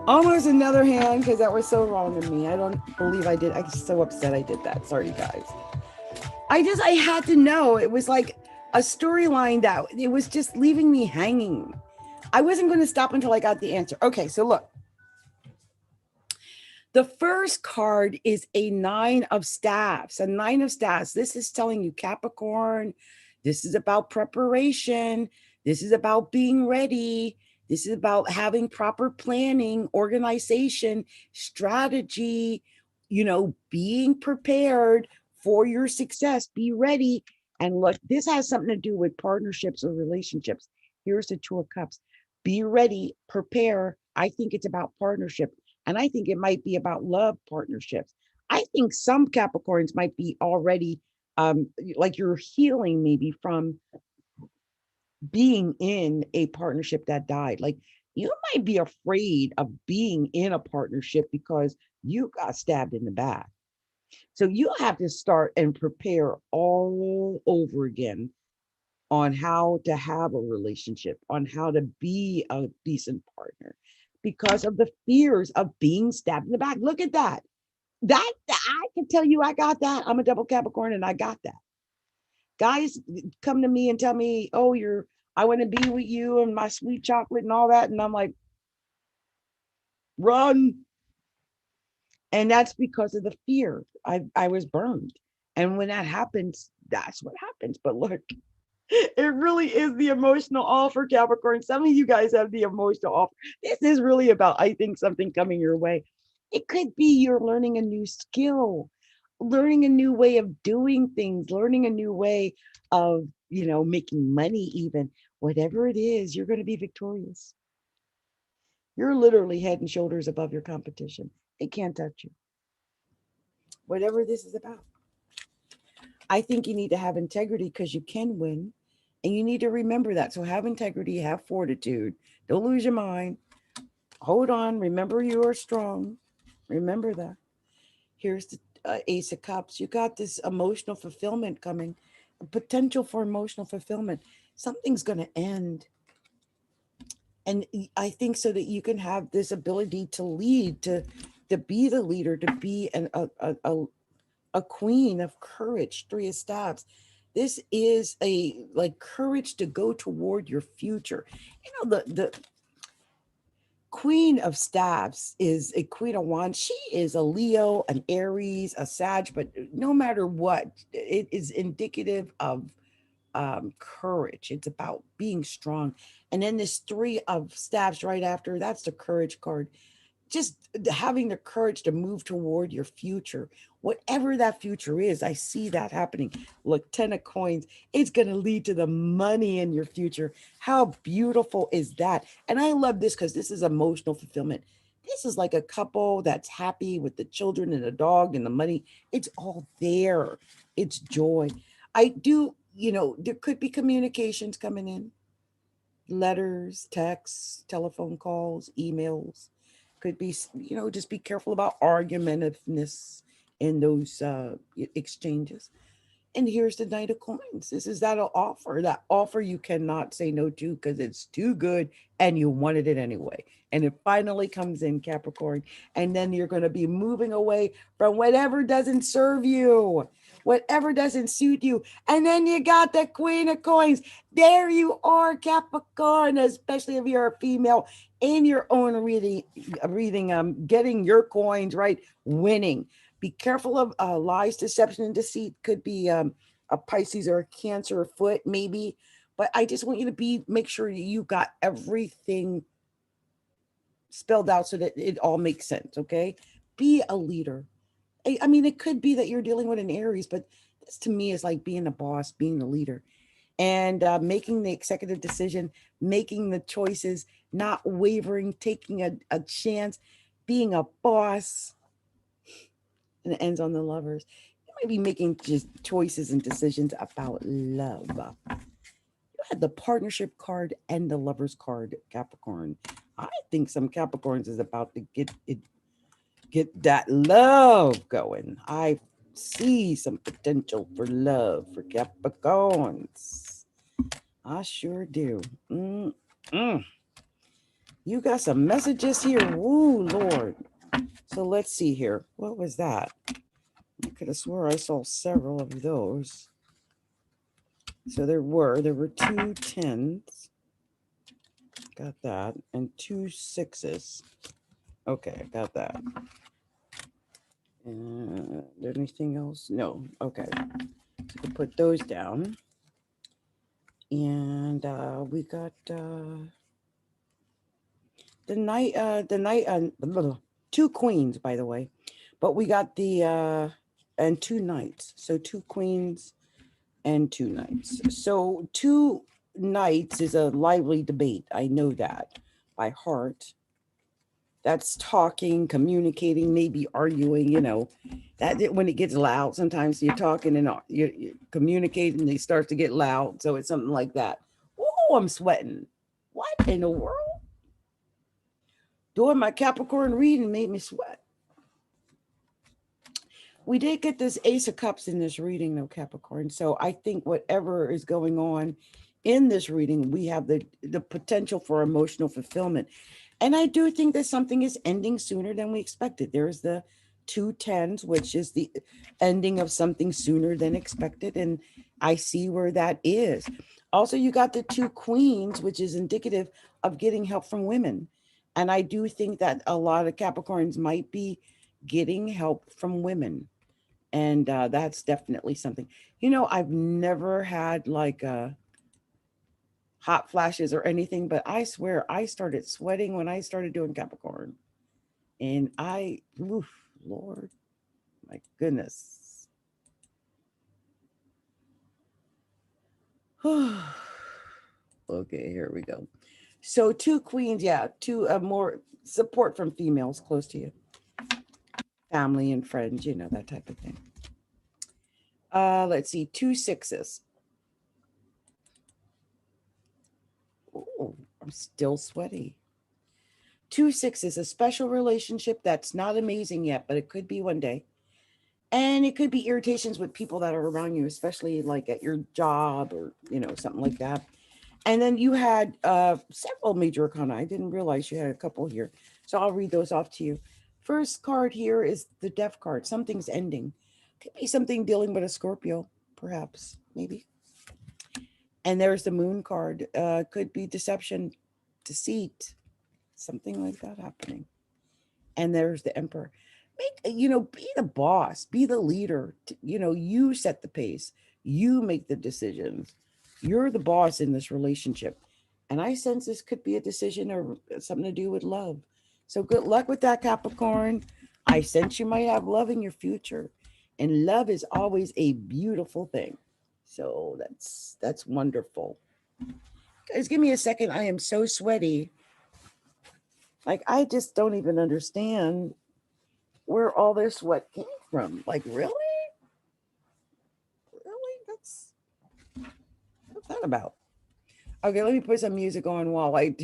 Almost another hand because that was so wrong of me. I don't believe I did. I'm so upset I did that. Sorry, guys. I had to know. It was like a storyline that it was just leaving me hanging. I wasn't going to stop until I got the answer. Okay, so look. The first card is a 9 of staffs. A 9 of staffs. This is telling you, Capricorn, this is about preparation. This is about being ready. This is about having proper planning, organization, strategy, being prepared for your success. Be ready. And look, this has something to do with partnerships or relationships. Here's the 2 of Cups. Be ready, prepare. I think it's about partnership. And I think it might be about love partnerships. I think some Capricorns might be already like you're healing maybe from being in a partnership that died. Like you might be afraid of being in a partnership because you got stabbed in the back. So you'll have to start and prepare all over again on how to have a relationship, on how to be a decent partner, because of the fears of being stabbed in the back. Look at that. That I can tell you, I got that. I'm a double Capricorn and I got that. Guys come to me and tell me, oh, I want to be with you and my sweet chocolate and all that. And I'm like, run. And that's because of the fear. I was burned. And when that happens, that's what happens. But look, it really is the emotional offer, Capricorn. Some of you guys have the emotional offer. This is really about, I think, something coming your way. It could be you're learning a new skill, learning a new way of doing things, learning a new way of, making money even. Whatever it is, you're going to be victorious. You're literally head and shoulders above your competition. They can't touch you. Whatever this is about. I think you need to have integrity because you can win. And you need to remember that. So have integrity, have fortitude. Don't lose your mind. Hold on. Remember you are strong. Remember that. Here's the Ace of Cups. You got this emotional fulfillment coming, a potential for emotional fulfillment. Something's going to end. And I think so that you can have this ability to lead, to be the leader, to be a queen of courage. Three of Staves. This is a like courage to go toward your future. The Queen of Staves is a Queen of Wands. She is a Leo, an Aries, a Sag, but no matter what, it is indicative of courage. It's about being strong. And then this Three of Staves right after, that's the courage card. Just having the courage to move toward your future, whatever that future is. I see that happening. Look, 10 of Coins, it's going to lead to the money in your future. How beautiful is that? And I love this because this is emotional fulfillment. This is like a couple that's happy with the children and the dog and the money. It's all there. It's joy. I do, there could be communications coming in, letters, texts, telephone calls, emails. Could be, just be careful about argumentiveness in those exchanges. And here's the Knight of Coins. This is that offer. That offer you cannot say no to because it's too good and you wanted it anyway. And it finally comes in, Capricorn. And then you're going to be moving away from whatever doesn't serve you, whatever doesn't suit you. And then you got the Queen of Coins. There you are, Capricorn, especially if you're a female in your own reading, getting your coins right, winning. Be careful of lies, deception, and deceit. Could be a Pisces or a Cancer afoot, maybe. But I just want you to make sure you got everything spelled out so that it all makes sense. Okay, be a leader. I mean, it could be that you're dealing with an Aries, but this to me is like being a boss, being a leader, and making the executive decision, making the choices, not wavering, taking a chance, being a boss. And it ends on the Lovers. You might be making just choices and decisions about love. You had the partnership card and the Lovers card, Capricorn. I think some Capricorns is about to get that love going. I see some potential for love for Capricorns. I sure do. Mm-mm. You got some messages here. Ooh, Lord. So let's see here. What was that? I could have swore I saw several of those. So there were 2 10s. Got that. And 2 6s. Okay, I got that. Anything else? No. Okay. So we put those down. And we got the night 2 queens, by the way. But we got the and 2 knights. So 2 queens and 2 knights. So 2 knights is a lively debate. I know that by heart. That's talking, communicating, maybe arguing, that when it gets loud, sometimes you're talking and you're communicating, and they start to get loud. So it's something like that. Oh, I'm sweating. What in the world? Doing my Capricorn reading made me sweat. We did get this Ace of Cups in this reading, though, Capricorn. So I think whatever is going on in this reading, we have the potential for emotional fulfillment. And I do think that something is ending sooner than we expected. There's the 2 10s, which is the ending of something sooner than expected. And I see where that is. Also, you got the 2 queens, which is indicative of getting help from women. And I do think that a lot of Capricorns might be getting help from women. And that's definitely something. I've never had like hot flashes or anything, but I swear I started sweating when I started doing Capricorn. And oof, Lord, my goodness. Okay, here we go. So two queens, yeah, two more support from females close to you, family and friends, that type of thing. Let's see, two sixes. Oh, I'm still sweaty. Two sixes, a special relationship that's not amazing yet, but it could be one day. And it could be irritations with people that are around you, especially like at your job or, something like that. And then you had several major arcana. I didn't realize you had a couple here. So I'll read those off to you. First card here is the Death card. Something's ending. Could be something dealing with a Scorpio, perhaps, maybe. And there's the Moon card. Could be deception, deceit, something like that happening. And there's the Emperor. Be the boss, be the leader. You set the pace. You make the decisions. You're the boss in this relationship. And I sense this could be a decision or something to do with love. So good luck with that, Capricorn. I sense you might have love in your future. And love is always a beautiful thing. So that's wonderful. Guys, give me a second. I am so sweaty. Like, I just don't even understand where all this sweat came from. Like, really? Really? What's that about? Okay, let me put some music on while I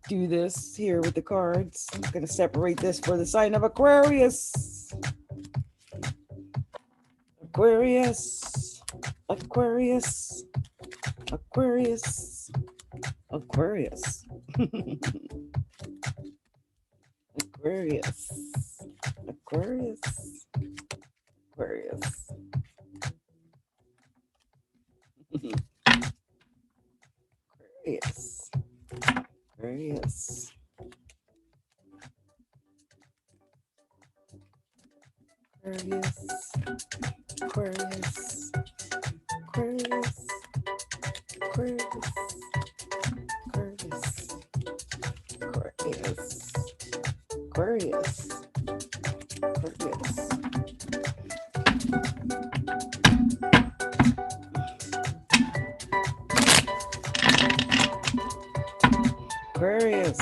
do this here with the cards. I'm going to separate this for the sign of Aquarius. Aquarius. Aquarius. Aquarius. Aquarius. Aquarius. Aquarius. Aquarius. Aquarius. Aquarius. Aquarius. Aquarius. Aquarius. Aquarius. Aquarius. Aquarius. Aquarius. Aquarius.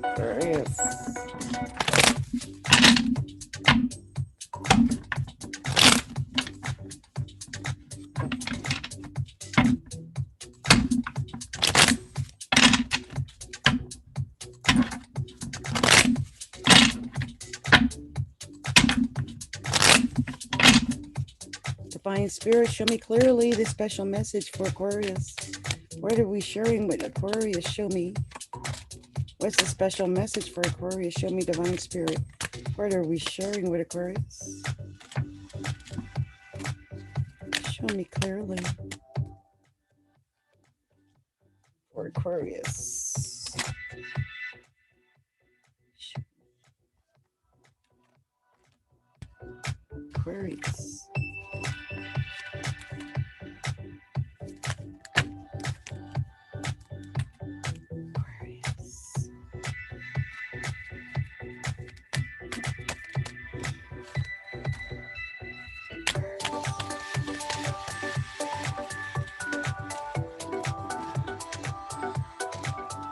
Aquarius. Divine Spirit, show me clearly the special message for Aquarius. What are we sharing with Aquarius? Show me. What's the special message for Aquarius? Show me, Divine Spirit. What are we sharing with Aquarius? Show me clearly for Aquarius. Aquarius.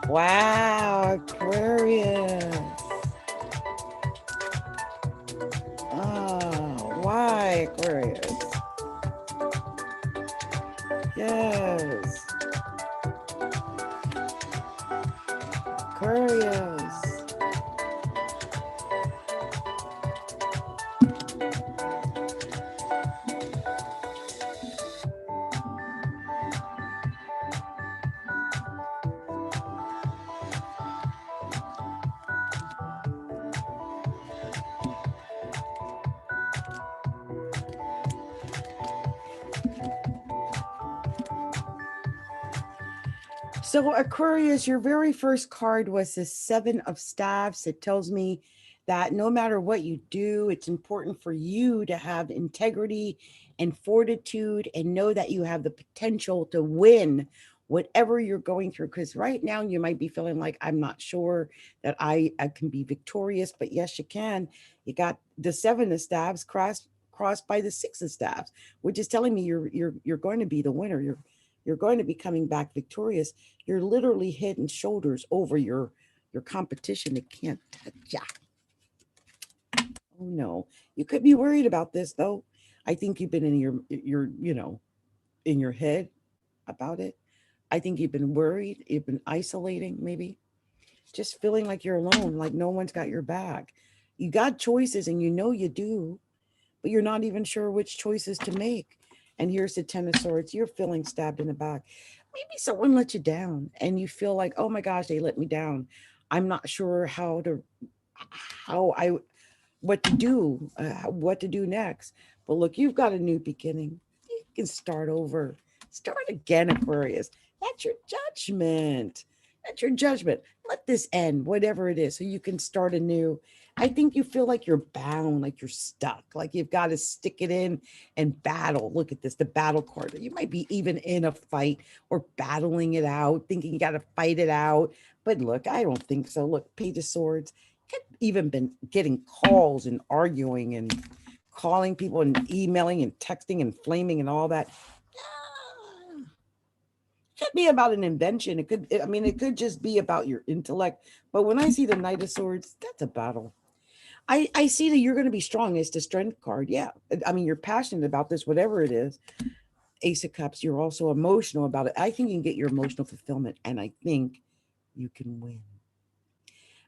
Wow, Aquarius. Oh, why Aquarius? Yes. Aquarius. So Aquarius, your very first card was the Seven of Staffs. It tells me that no matter what you do, it's important for you to have integrity and fortitude and know that you have the potential to win whatever you're going through. Because right now you might be feeling like, I'm not sure that I can be victorious, but yes, you can. You got the 7 of staves crossed by the 6 of staves, which is telling me you're going to be the winner. You're going to be coming back victorious. You're literally head and shoulders over your competition that can't touch ya. Oh no. You could be worried about this though. I think you've been in your in your head about it. I think you've been worried, you've been isolating maybe. Just feeling like you're alone, like no one's got your back. You got choices and you know you do, but you're not even sure which choices to make. And here's the 10 of swords. You're feeling stabbed in the back. Maybe someone let you down and you feel like, oh my gosh, they let me down. I'm not sure how I what to do next. But look, you've got a new beginning. You can start over. Start again, Aquarius. That's your judgment. That's your judgment. Let this end, whatever it is, so you can start anew. I think you feel like you're bound, like you're stuck, like you've got to stick it in and battle. Look at this, the battle card. You might be even in a fight or battling it out, thinking you got to fight it out. But look, I don't think so. Look, Page of Swords. Could even been getting calls and arguing and calling people and emailing and texting and flaming and all that. Could be about an invention. It could just be about your intellect. But when I see the Knight of Swords, that's a battle. I see that you're going to be strong. It's the strength card. Yeah. I mean, you're passionate about this, whatever it is. Ace of Cups, you're also emotional about it. I think you can get your emotional fulfillment, and I think you can win.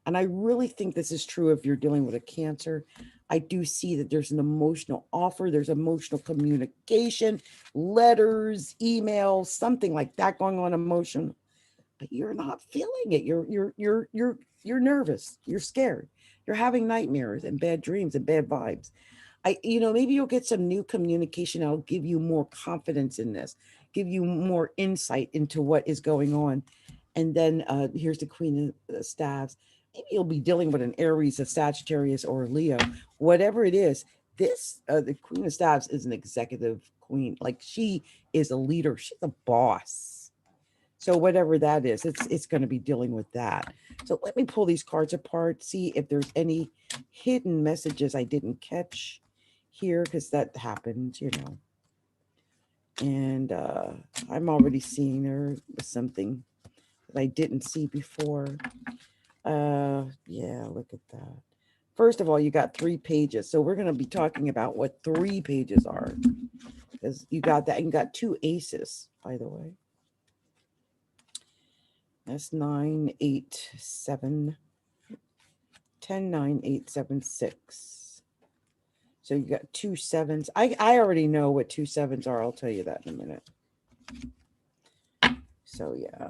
And I really think this is true if you're dealing with a Cancer. I do see that there's an emotional offer, there's emotional communication, letters, emails, something like that going on emotion, but you're not feeling it. You're nervous, you're scared, you're having nightmares and bad dreams and bad vibes. Maybe you'll get some new communication that'll give you more confidence in this, give you more insight into what is going on. And then here's the Queen of Staves. Maybe you'll be dealing with an Aries, a Sagittarius, or a Leo, whatever it is. The Queen of Staves is an executive queen. Like, she is a leader. She's a boss. So whatever that is, it's going to be dealing with that. So let me pull these cards apart, see if there's any hidden messages I didn't catch here, because that happens, And I'm already seeing there was something that I didn't see before. Yeah, look at that. First of all, you got 3 pages. So we're going to be talking about what 3 pages are. Because you got that. You got 2 aces, by the way. That's 9, 8, 7, 10, 9, 8, 7, 6. So you got 2 sevens. I already know what 2 sevens are. I'll tell you that in a minute. So yeah.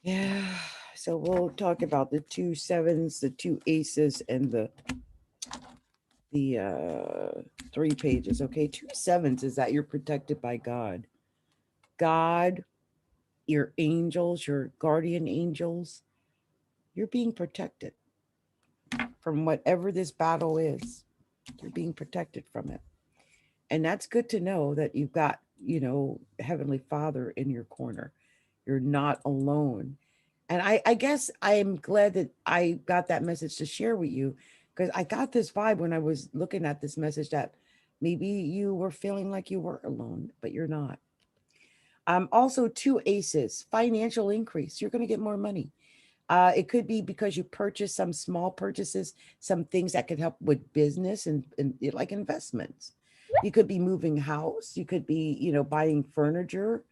Yeah. So we'll talk about the 2 sevens, the 2 aces, and the 3 pages. Okay. 2 sevens is that you're protected by God. God, your angels, your guardian angels, you're being protected from whatever this battle is. You're being protected from it. And that's good to know that you've got, Heavenly Father in your corner. You're not alone. And I guess I'm glad that I got that message to share with you, because I got this vibe when I was looking at this message that maybe you were feeling like you were alone, but you're not. Also, 2 aces, financial increase. You're going to get more money. It could be because you purchased some small purchases, some things that could help with business and like investments. You could be moving house. You could be, buying furniture.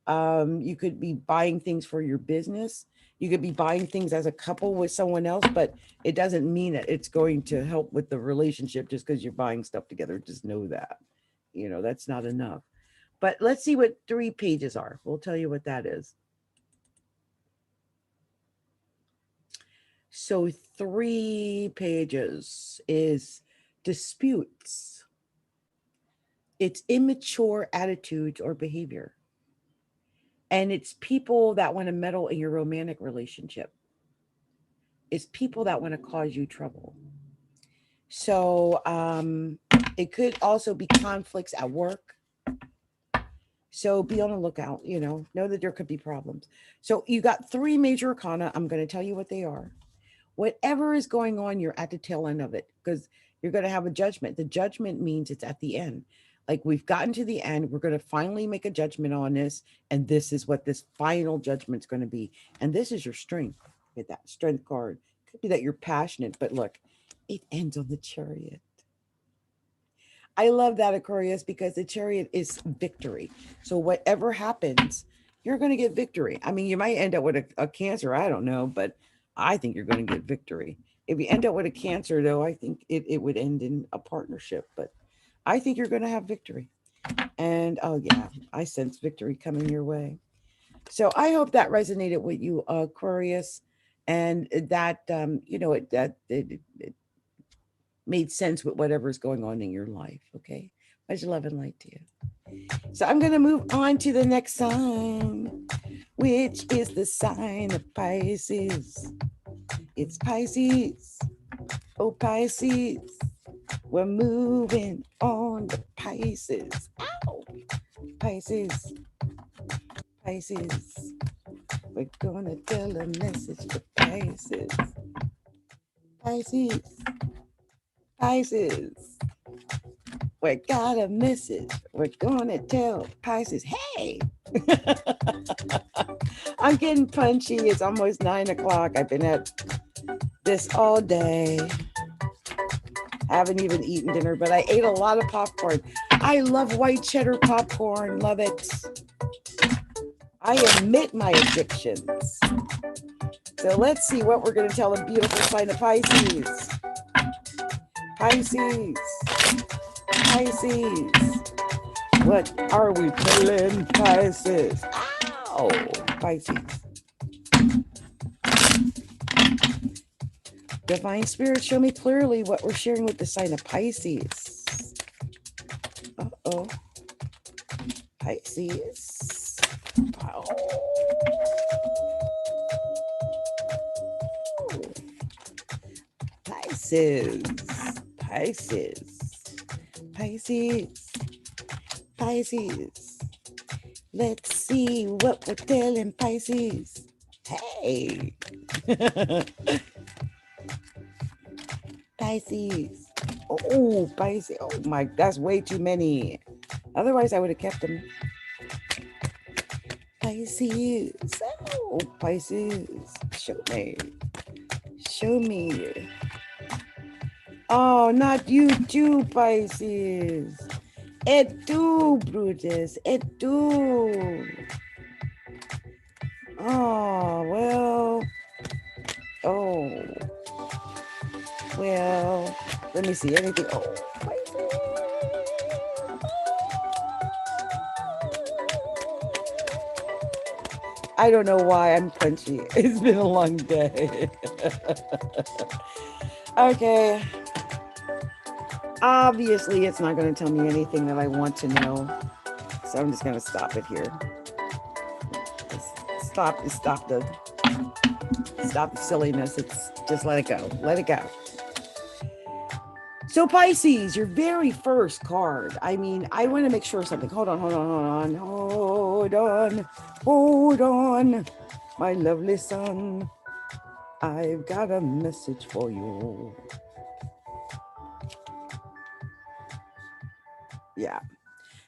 You could be buying things for your business. You could be buying things as a couple with someone else, but it doesn't mean that it's going to help with the relationship just because you're buying stuff together. Just know that, that's not enough. But let's see what 3 pages are. We'll tell you what that is. So 3 pages is disputes. It's immature attitudes or behavior. And it's people that want to meddle in your romantic relationship. It's people that want to cause you trouble. So It could also be conflicts at work. So be on the lookout, know that there could be problems. So you got three major arcana. I'm going to tell you what they are. Whatever is going on, you're at the tail end of it because you're going to have a judgment. The judgment means it's at the end. Like we've gotten to the end. We're going to finally make a judgment on this. And this is what this final judgment's going to be. And this is your strength. Get that strength card. Could be that you're passionate, but look, it ends on the Chariot. I love that, Aquarius, because the Chariot is victory. So whatever happens, you're going to get victory. I mean, you might end up with a Cancer. I don't know, but I think you're going to get victory. If you end up with a Cancer, though, I think it would end in a partnership. But I think you're going to have victory. And, oh, yeah, I sense victory coming your way. So I hope that resonated with you, Aquarius, and that, it made sense with whatever's going on in your life. Okay. Much love and light to you. So I'm going to move on to the next sign, which is the sign of Pisces. It's Pisces. Oh, Pisces. We're moving on to Pisces. Ow. Pisces. Pisces. We're going to tell a message to Pisces. Pisces. Pisces. We got a message. We're going to tell Pisces, hey. I'm getting punchy. It's almost 9 o'clock. I've been at this all day. Haven't even eaten dinner, but I ate a lot of popcorn. I love white cheddar popcorn. Love it. I admit my addictions. So let's see what we're going to tell the beautiful sign of Pisces. Pisces. Pisces. What are we telling Pisces? Ow! Pisces. Divine Spirit, show me clearly what we're sharing with the sign of Pisces. Uh-oh. Pisces. Wow. Pisces. Pisces. Pisces. Pisces. Let's see what we're telling Pisces. Hey. Pisces. Oh, Pisces. Oh my, that's way too many. Otherwise, I would have kept them. Pisces. Oh, Pisces. Show me. Show me. Oh, not you too, Pisces. Et tu, Brutus. Et tu. Oh, well. Oh. Well, let me see. Anything. Oh, Pisces. I don't know why I'm punchy. It's been a long day. Okay. Obviously, it's not going to tell me anything that I want to know. So I'm just going to stop it here. Stop the silliness. It's just let it go. Let it go. So Pisces, your very first card. I mean, I want to make sure something. Hold on. My lovely son, I've got a message for you. Yeah.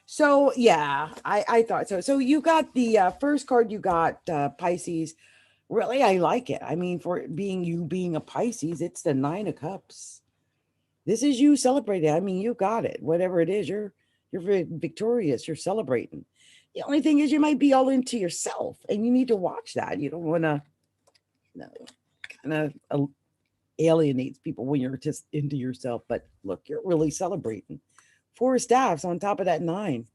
So yeah, I thought so. So you got the first card you got, Pisces. Really, I like it. I mean, for being a Pisces, it's the 9 of Cups. This is you celebrating. I mean, you got it. Whatever it is, you're victorious. You're celebrating. The only thing is you might be all into yourself, and you need to watch that. You don't want to, kind of alienates people when you're just into yourself. But look, you're really celebrating. 4 staffs on top of that 9.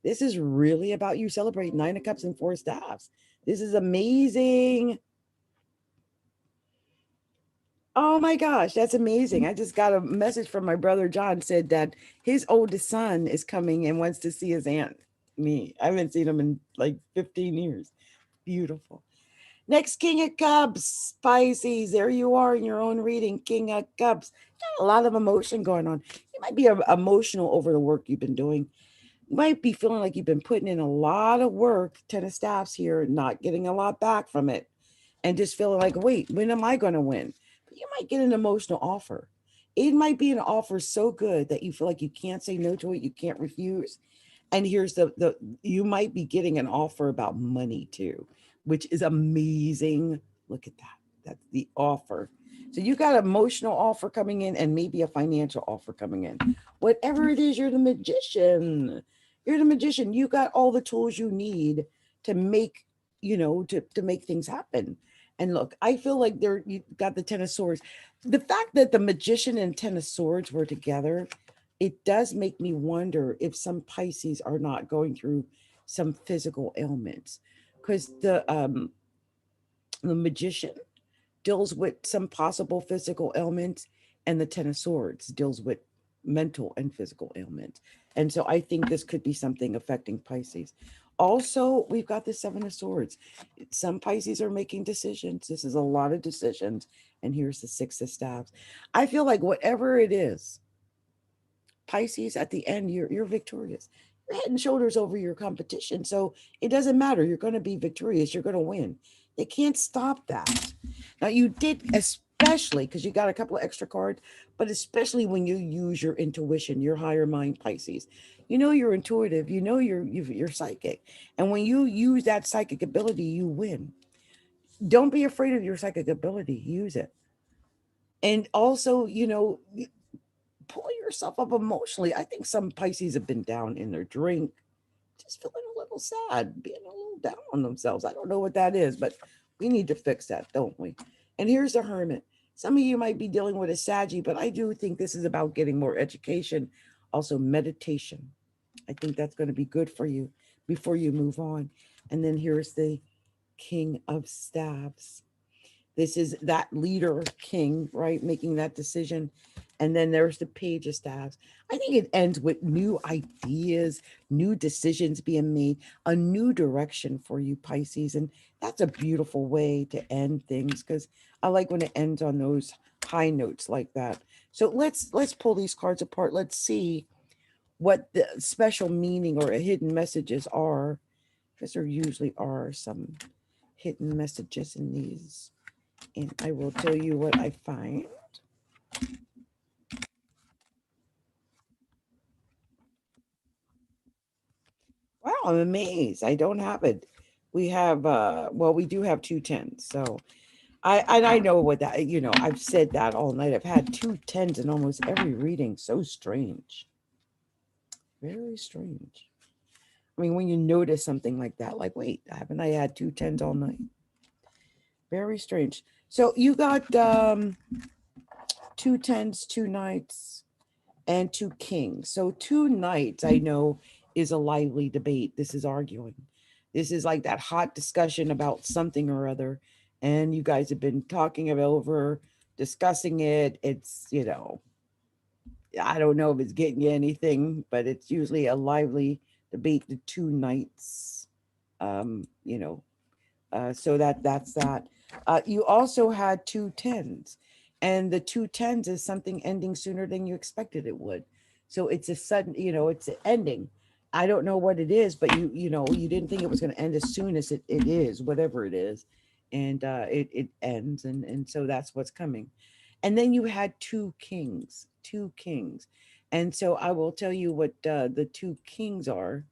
This is really about you celebrating 9 of Cups and 4 staffs. This is amazing. Oh my gosh, that's amazing. I just got a message from my brother John, said that his oldest son is coming and wants to see his aunt, me. I haven't seen him in like 15 years. Beautiful. Next, King of Cups, Pisces. There you are in your own reading, King of Cups. A lot of emotion going on. You might be emotional over the work you've been doing. You might be feeling like you've been putting in a lot of work, 10 of staffs here, not getting a lot back from it, and just feeling like, wait, when am I going to win? But you might get an emotional offer. It might be an offer so good that you feel like you can't say no to it, you can't refuse. And here's the you might be getting an offer about money too, which is amazing. Look at that. That's the offer. So you got an emotional offer coming in and maybe a financial offer coming in. Whatever it is, you're the magician. You're the magician. You got all the tools you need to make, to make things happen. And look, I feel like you got the 10 of swords. The fact that the magician and 10 of swords were together, it does make me wonder if some Pisces are not going through some physical ailments, because the magician deals with some possible physical ailments, and the 10 of swords deals with mental and physical ailments. And so I think this could be something affecting Pisces. Also, we've got the 7 of swords. Some Pisces are making decisions. This is a lot of decisions. And here's the 6 of staves. I feel like whatever it is, Pisces, at the end, you're victorious. You're head and shoulders over your competition. So it doesn't matter. You're going to be victorious. You're going to win. They can't stop that. Now, you did, especially because you got a couple of extra cards, but especially when you use your intuition, your higher mind, Pisces. You know you're intuitive. You know you're psychic. And when you use that psychic ability, you win. Don't be afraid of your psychic ability. Use it. And also, pull yourself up emotionally. I think some Pisces have been down in their drink, just feeling a little sad, being a little down on themselves. I don't know what that is, but we need to fix that, don't we? And here's the Hermit. Some of you might be dealing with a Saggy, but I do think this is about getting more education, also meditation. I think that's going to be good for you before you move on. And then here's the King of Staves. This is that leader king, right? Making that decision. And then there's the Page of Staves. I think it ends with new ideas, new decisions being made, a new direction for you, Pisces. And that's a beautiful way to end things, because I like when it ends on those high notes like that. So let's pull these cards apart. Let's see what the special meaning or hidden messages are, because there usually are some hidden messages in these. And I will tell you what I find. Wow, I'm amazed. I don't have it. We have well, we do have 2 10s. So I know what that, I've said that all night. I've had 2 10s in almost every reading. So strange. Very strange. I mean, when you notice something like that, like, wait, haven't I had 2 10s all night? Very strange. So you got 2 10s, 2 knights, and 2 kings. So 2 knights, I know, is a lively debate. This is arguing. This is like that hot discussion about something or other. And you guys have been talking about over, discussing it. It's, I don't know if it's getting you anything, but it's usually a lively debate, the 2 knights. Um, you know, so that's that. You also had 2 10s, and the 2 10s is something ending sooner than you expected it would. So it's a sudden, it's an ending. I don't know what it is, but you didn't think it was going to end as soon as it is, whatever it is, and it ends, and so that's what's coming. And then you had 2 kings, and so I will tell you what the 2 kings are,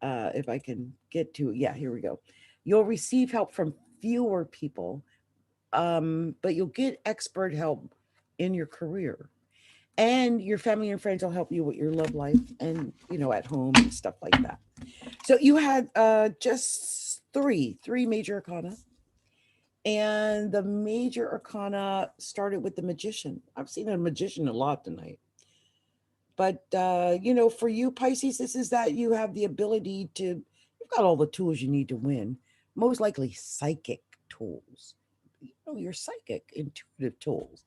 if I can get to it. Yeah, here we go. You'll receive help from fewer people, but you'll get expert help in your career. And your family and friends will help you with your love life and, at home and stuff like that. So you had just three major arcana. And the major arcana started with the magician. I've seen a magician a lot tonight. But, for you, Pisces, this is that you have the ability to, you've got all the tools you need to win, most likely psychic tools. You're psychic, intuitive tools.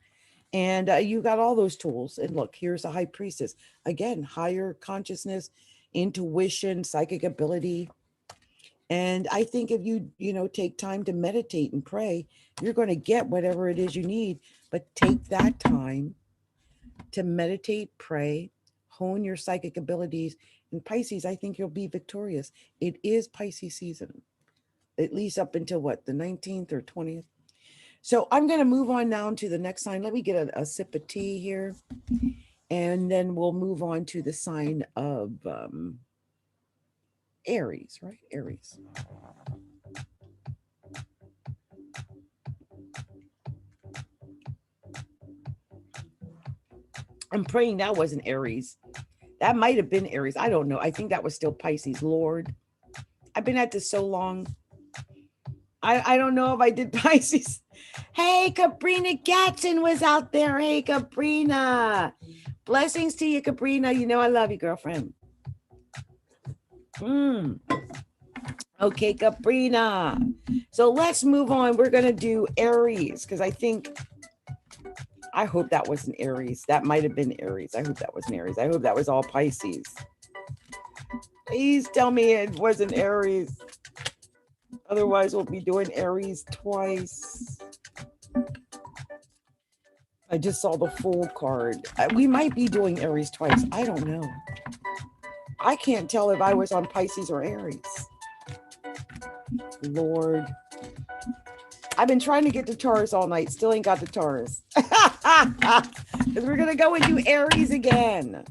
And you got all those tools. And look, here's a high priestess. Again, higher consciousness, intuition, psychic ability. And I think if you, take time to meditate and pray, you're going to get whatever it is you need. But take that time to meditate, pray, hone your psychic abilities. In Pisces, I think you'll be victorious. It is Pisces season, at least up until what, the 19th or 20th. So I'm going to move on now to the next sign. Let me get a sip of tea here. And then we'll move on to the sign of Aries, right? Aries. I'm praying that wasn't Aries. That might have been Aries. I don't know. I think that was still Pisces. Lord, I've been at this so long. I don't know if I did Pisces. Hey, Cabrina Gatson was out there. Hey, Cabrina. Blessings to you, Cabrina. You know I love you, girlfriend. Okay, Cabrina. So let's move on. We're going to do Aries because I hope that wasn't Aries. That might have been Aries. I hope that wasn't Aries. I hope that was all Pisces. Please tell me it wasn't Aries. Otherwise, we'll be doing Aries twice. I just saw the Fool card. We might be doing Aries twice. I don't know. I can't tell if I was on Pisces or Aries. Lord. I've been trying to get to Taurus all night. Still ain't got the Taurus. Because we're going to go and do Aries again.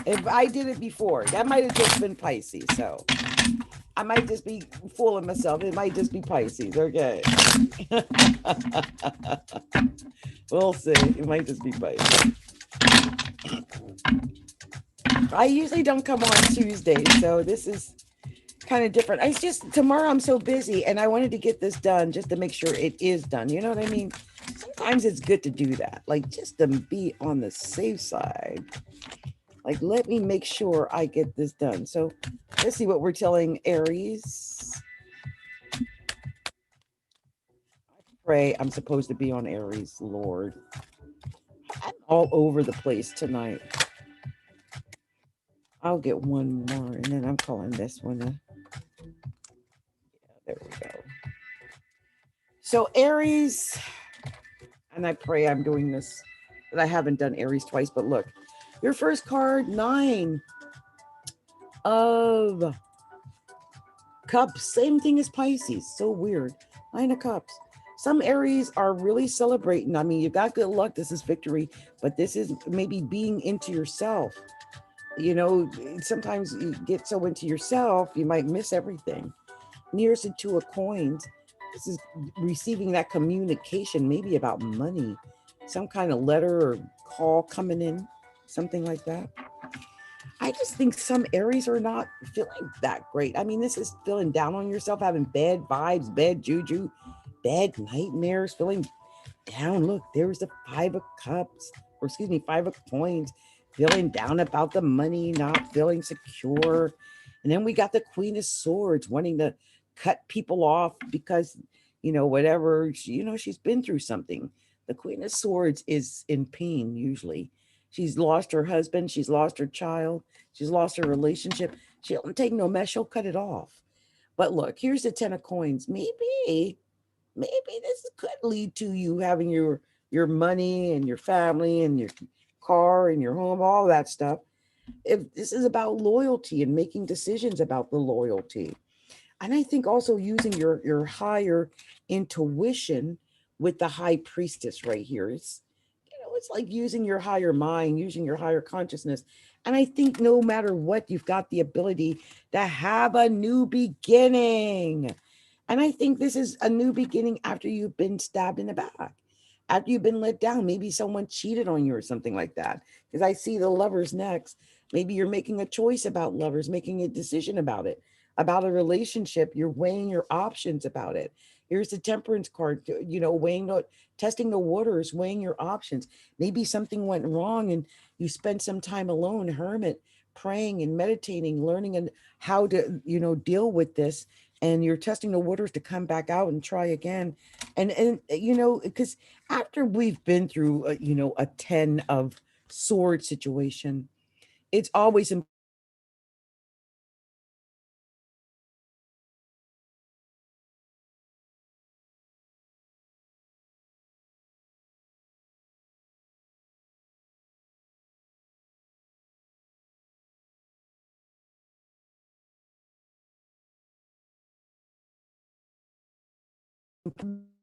If I did it before, that might have just been Pisces. So I might just be fooling myself. It might just be Pisces. Okay. We'll see. It might just be Pisces. I usually don't come on Tuesdays, so this is kind of different. It's just tomorrow I'm so busy and I wanted to get this done just to make sure it is done. You know what I mean? Sometimes it's good to do that, like just to be on the safe side. Like, let me make sure I get this done. So let's see what we're telling Aries. I pray I'm supposed to be on Aries, Lord. I'm all over the place tonight. I'll get one more and then I'm calling this one. Yeah, there we go. So Aries, and I pray I'm doing this, that I haven't done Aries twice, but look, your first card, 9 of Cups, same thing as Pisces. So weird. 9 of Cups. Some Aries are really celebrating. I mean, you got good luck. This is victory, but this is maybe being into yourself. You know, sometimes you get so into yourself, you might miss everything. Nearest to 2 of Coins. This is receiving that communication, maybe about money, some kind of letter or call coming in, something like that. I just think some Aries are not feeling that great. I mean, this is feeling down on yourself, having bad vibes, bad juju, bad nightmares, feeling down. Look, there's the 5 of Cups, or excuse me, 5 of Coins, feeling down about the money, not feeling secure. And then we got the Queen of Swords wanting to cut people off because, you know, whatever, she's been through something. The Queen of Swords is in pain usually. She's lost her husband. She's lost her child. She's lost her relationship. She don't take no mess. She'll cut it off. But look, here's the 10 of Coins. Maybe this could lead to you having your money and your family and your car and your home, all that stuff. If this is about loyalty and making decisions about the loyalty. And I think also using your higher intuition with the High Priestess right here. It's like using your higher mind, using your higher consciousness. And I think no matter what, you've got the ability to have a new beginning. And I think this is a new beginning after you've been stabbed in the back, after you've been let down. Maybe someone cheated on you or something like that. Because I see the Lovers next. Maybe you're making a choice about lovers, making a decision about it, about a relationship. You're weighing your options about it. Here's the Temperance card, testing the waters, weighing your options. Maybe something went wrong and you spent some time alone, hermit, praying and meditating, learning and how to, deal with this. And you're testing the waters to come back out and try again. And because after we've been through, a 10 of Swords situation, it's always important you.